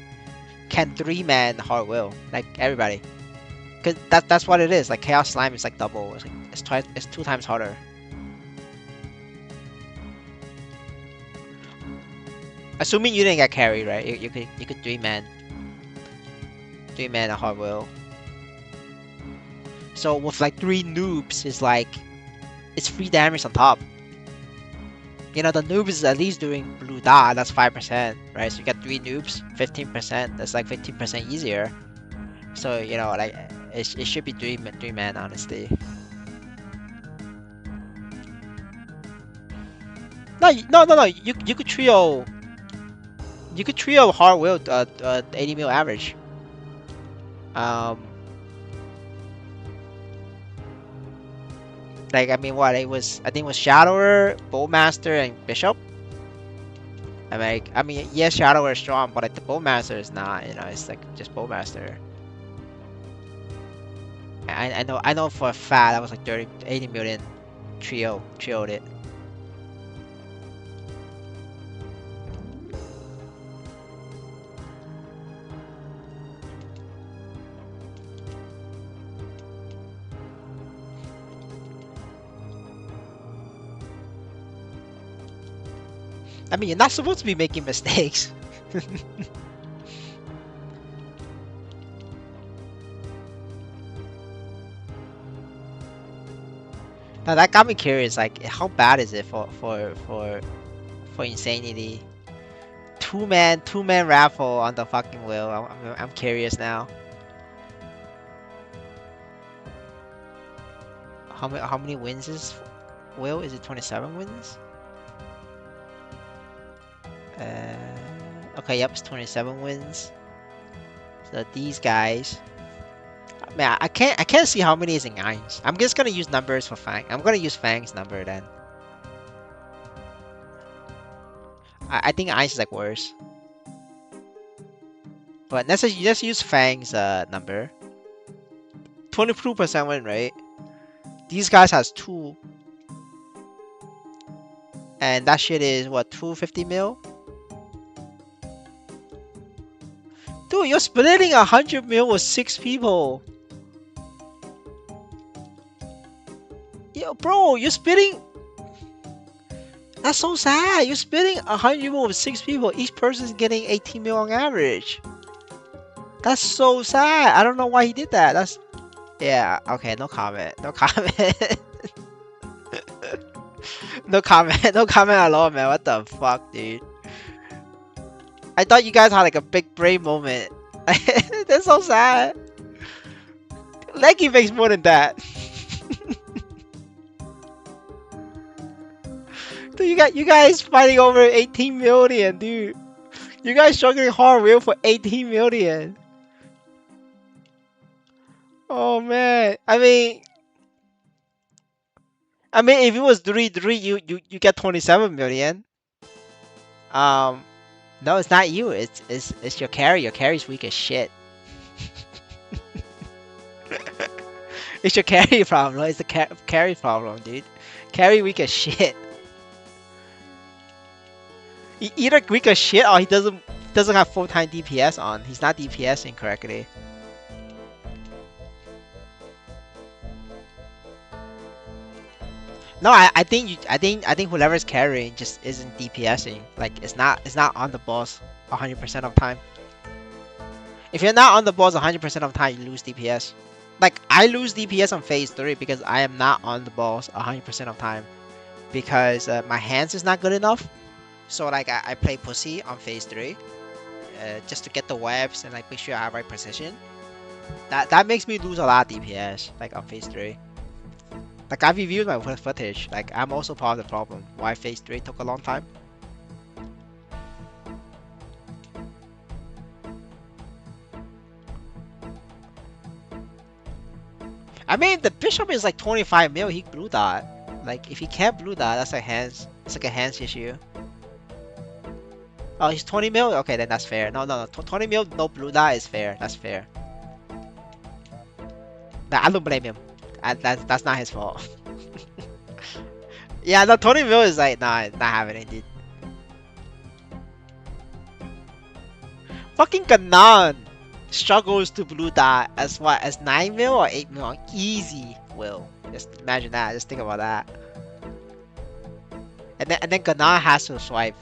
Speaker 1: can 3-man hard will. Like everybody, cause that's what it is. Like Chaos Slime is like double. It's 2 times harder. Assuming you didn't get carried, right? You could 3-man a hard will. So with like 3 noobs, it's like it's free damage on top. You know, the noob is at least doing blue dot. That's 5%, right? So you got 3 noobs, 15%. That's like 15% easier. So you know, like it should be three man honestly. No, no. You could trio. You could trio hard will 80 mil average. Um, like I mean, what it was? I think it was Shadower, Bowmaster, and Bishop. I mean, yes, Shadower is strong, but like the Bowmaster is not. You know, it's like just Bowmaster. I know for a fact that was like 80 million trioed it. I mean, you're not supposed to be making mistakes. Now that got me curious. Like, how bad is it for insanity? Two man raffle on the fucking wheel. I'm curious now. How many wins is wheel? Is it 27 wins? Okay, yep, it's 27 wins. So these guys. Man, I can't see how many is in Ainz. I'm just gonna use numbers for Fang. I'm gonna use Fang's number then. I think Ainz is like worse. But let's just use Fang's number. 22% win rate. These guys has 2. And that shit is what, 250 mil? Dude, you're splitting 100 mil with 6 people. Yo, bro, you're splitting. That's so sad. You're splitting 100 mil with 6 people. Each person's getting 18 mil on average. That's so sad. I don't know why he did that. That's. Yeah, okay, no comment. No comment. No comment. No comment at all, man. What the fuck, dude? I thought you guys had like a big brain moment. That's so sad. Leggy makes more than that. Dude, you guys fighting over 18 million, dude. You guys struggling hard real for 18 million. Oh man. I mean if it was 3-3 you get 27 million. No, it's not you. It's your carry. Your carry's weak as shit. It's your carry problem. No, it's the carry problem, dude. Carry weak as shit. Either weak as shit or he doesn't have full-time DPS on. He's not DPSing correctly. No, I think whoever's carrying just isn't DPSing. Like it's not on the boss 100% of time. If you're not on the boss 100% of time, you lose DPS. Like I lose DPS on phase 3 because I am not on the boss 100% of time because my hands is not good enough. So like I play pussy on phase 3 just to get the webs and like make sure I have right precision. That makes me lose a lot of DPS like on phase 3. Like I've reviewed my footage. Like I'm also part of the problem. Why phase 3 took a long time. I mean the bishop is like 25 mil. He blue dot. Like if he can't blue dot, that's a hands. It's like a hands issue. Oh, he's 20 mil. Okay, then that's fair. No. 20 mil no blue dot is fair. That's fair. Nah, I don't blame him. That's not his fault. Yeah, no, 20 mil is like, nah, not happening, dude. Fucking Ganon struggles to blue dot as what, as 9 mil or 8 mil? Easy, Will. Just imagine that, just think about that. And then Ganon has to swipe.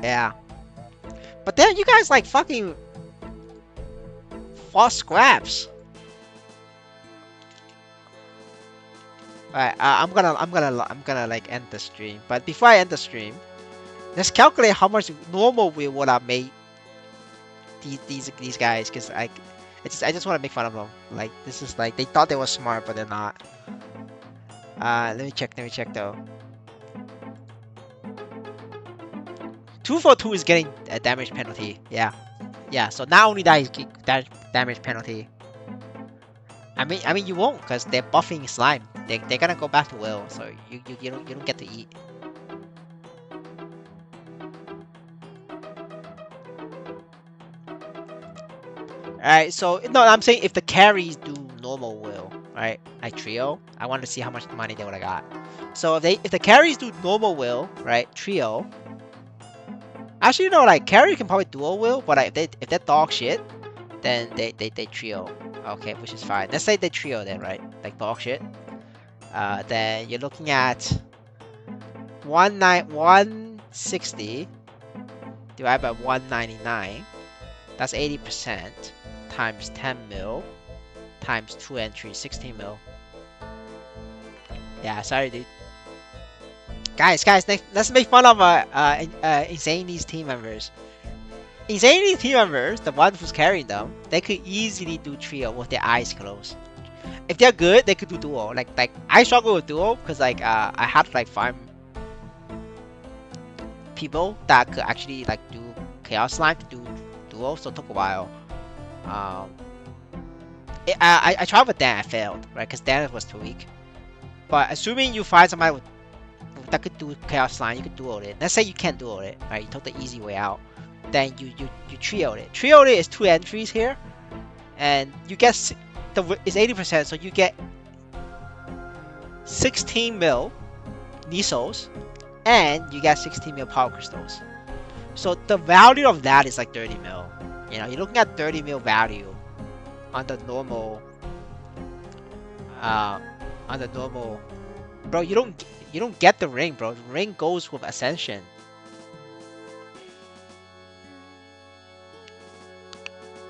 Speaker 1: Yeah. But then you guys like fucking fought scraps. Alright, I'm gonna like end the stream. But before I end the stream, let's calculate how much normal will would I make these guys, because I just want to make fun of them. Like this is like they thought they were smart, but they're not. Let me check though. 242 is getting a damage penalty. Yeah, yeah. So not only that, he's getting damage penalty. I mean you won't, because they're buffing slime. They're gonna go back to will, so you don't get to eat. Alright, so no, I'm saying if the carries do normal will, right? Like trio, I want to see how much money they would have got. So if the carries do normal will, right? Trio. Actually, no, like carry can probably dual will, but like, if they're dog shit, then they trio. Okay, which is fine. Let's say they trio then, right? Like dog shit. Then you're looking at 160 divided by 199. That's 80% times 10 mil times 2 entries, 16 mil. Yeah, sorry, dude. Guys, let's make fun of Insanity's team members. Insanity's team members, the one who's carrying them, they could easily do trio with their eyes closed. If they're good, they could do duo. Like I struggle with duo because like I had to like find people that could actually like do chaos slime to do duo, so it took a while. I tried with Dan, I failed, right? Because Dan was too weak. But assuming you find somebody that could do chaos slime, you could duo it. Let's say you can't duo it, right? You took the easy way out. Then you trio it. Trio it is 2 entries here, and you get it's 80%, so you get 16 mil Nisos, and you get 16 mil power crystals. So the value of that is like 30 mil. You know, you're looking at 30 mil value on the normal. Bro. You don't get the ring, bro. The ring goes with ascension.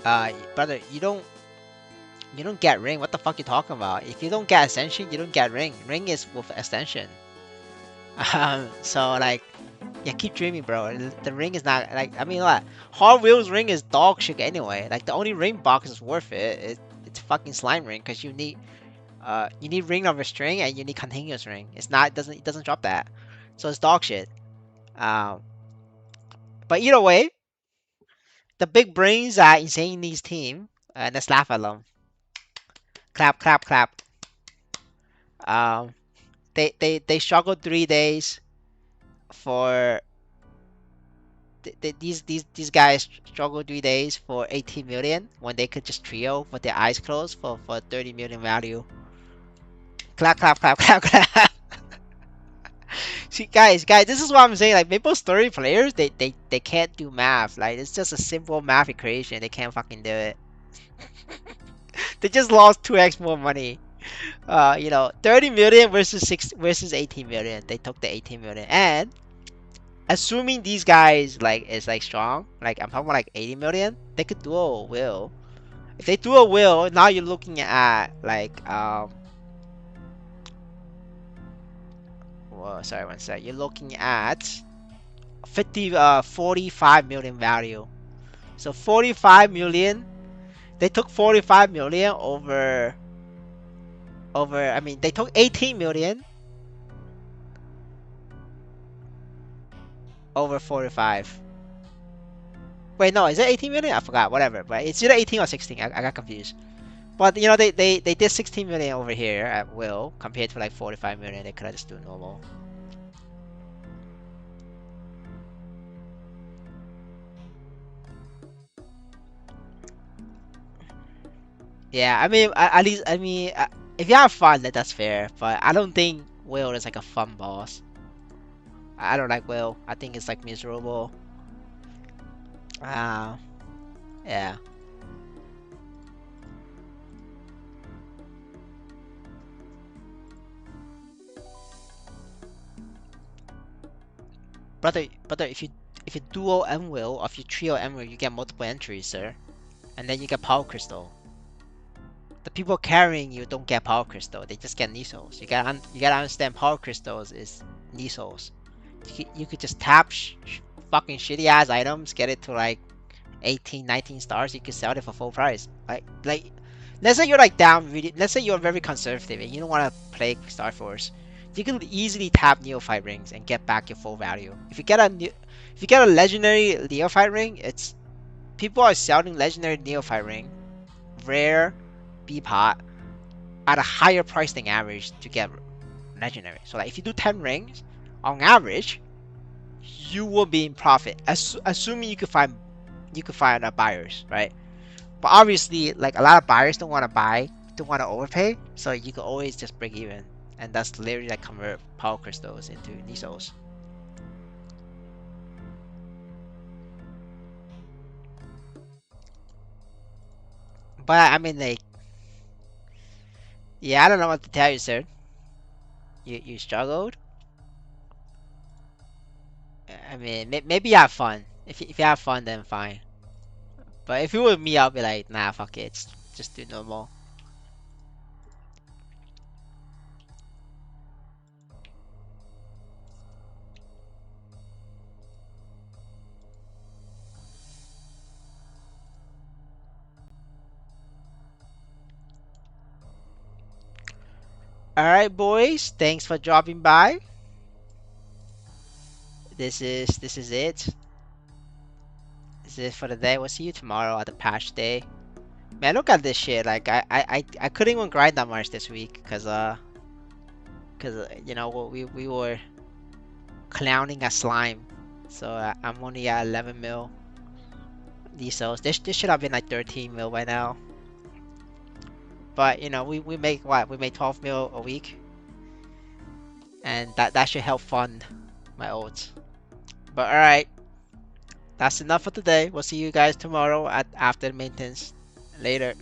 Speaker 1: Brother, you don't get ring. What the fuck you talking about? If you don't get ascension, you don't get ring. Ring is with ascension. So like, yeah, keep dreaming, bro. The ring is not like, I mean, what? Hard Wheels ring is dog shit anyway. Like the only ring box is worth it. It's fucking slime ring, because you need ring of restraint and you need continuous ring. It doesn't drop that, so it's dog shit. But either way, the big brains are insane these team, and let's laugh at them. Clap, clap, clap. They struggled 3 days for these guys struggled 3 days for 18 million when they could just trio with their eyes closed for 30 million value. Clap, clap, clap, clap, clap. See, guys, this is what I'm saying. Like Maplestory players, they can't do math. Like it's just a simple math equation. They can't fucking do it. They just lost 2x more money. 30 million versus 18 million. They took the 18 million, and assuming these guys like is like strong, like I'm talking about like 80 million, they could duo will. If they duo will, now you're looking at like well, sorry, one sec. You're looking at 45 million value. So 45 million. They took 45 million over. I mean, they took 18 million over 45. Wait, no, is it 18 million? I forgot. Whatever, but it's either 18 or 16. I got confused. But you know, they did 16 million over here at will compared to like 45 million. They could have just do normal. Yeah, I mean, at least, I mean, if you have fun, that's fair. But I don't think Will is like a fun boss. I don't like Will. I think it's like miserable. Yeah. Brother, if you duo M Will or if you trio M Will, you get multiple entries, sir, and then you get power crystal. The people carrying you don't get power crystal. They just get Nisos. You gotta understand power crystals is Nisos. You could just tap fucking shitty ass items, get it to like 18, 19 stars. You could sell it for full price. Like, let's say you're like down really. Let's say you're very conservative and you don't want to play Star Force. You can easily tap Neophyte rings and get back your full value. If you get a legendary Neophyte ring, it's people are selling legendary Neophyte ring, rare, B-pot at a higher price than average to get legendary. So like if you do 10 rings, on average, you will be in profit. Assuming you could find buyers, right? But obviously, like a lot of buyers don't want to buy, don't want to overpay, so you can always just break even, and that's literally like convert power crystals into Nisos. But I mean, like, yeah, I don't know what to tell you, sir. You struggled. I mean, maybe you have fun. If you have fun, then fine. But if it were me, I'll be like, nah, fuck it, just do normal. All right, boys. Thanks for dropping by. This is it. This is it for the day. We'll see you tomorrow at the patch day. Man, look at this shit. Like I couldn't even grind that much this week cause you know we were clowning a slime. So I'm only at 11 mil. These cells. This should have been like 13 mil by now. But you know we make what? We make 12 mil a week, and that should help fund my ults. But all right, that's enough for today. We'll see you guys tomorrow at after maintenance. Later.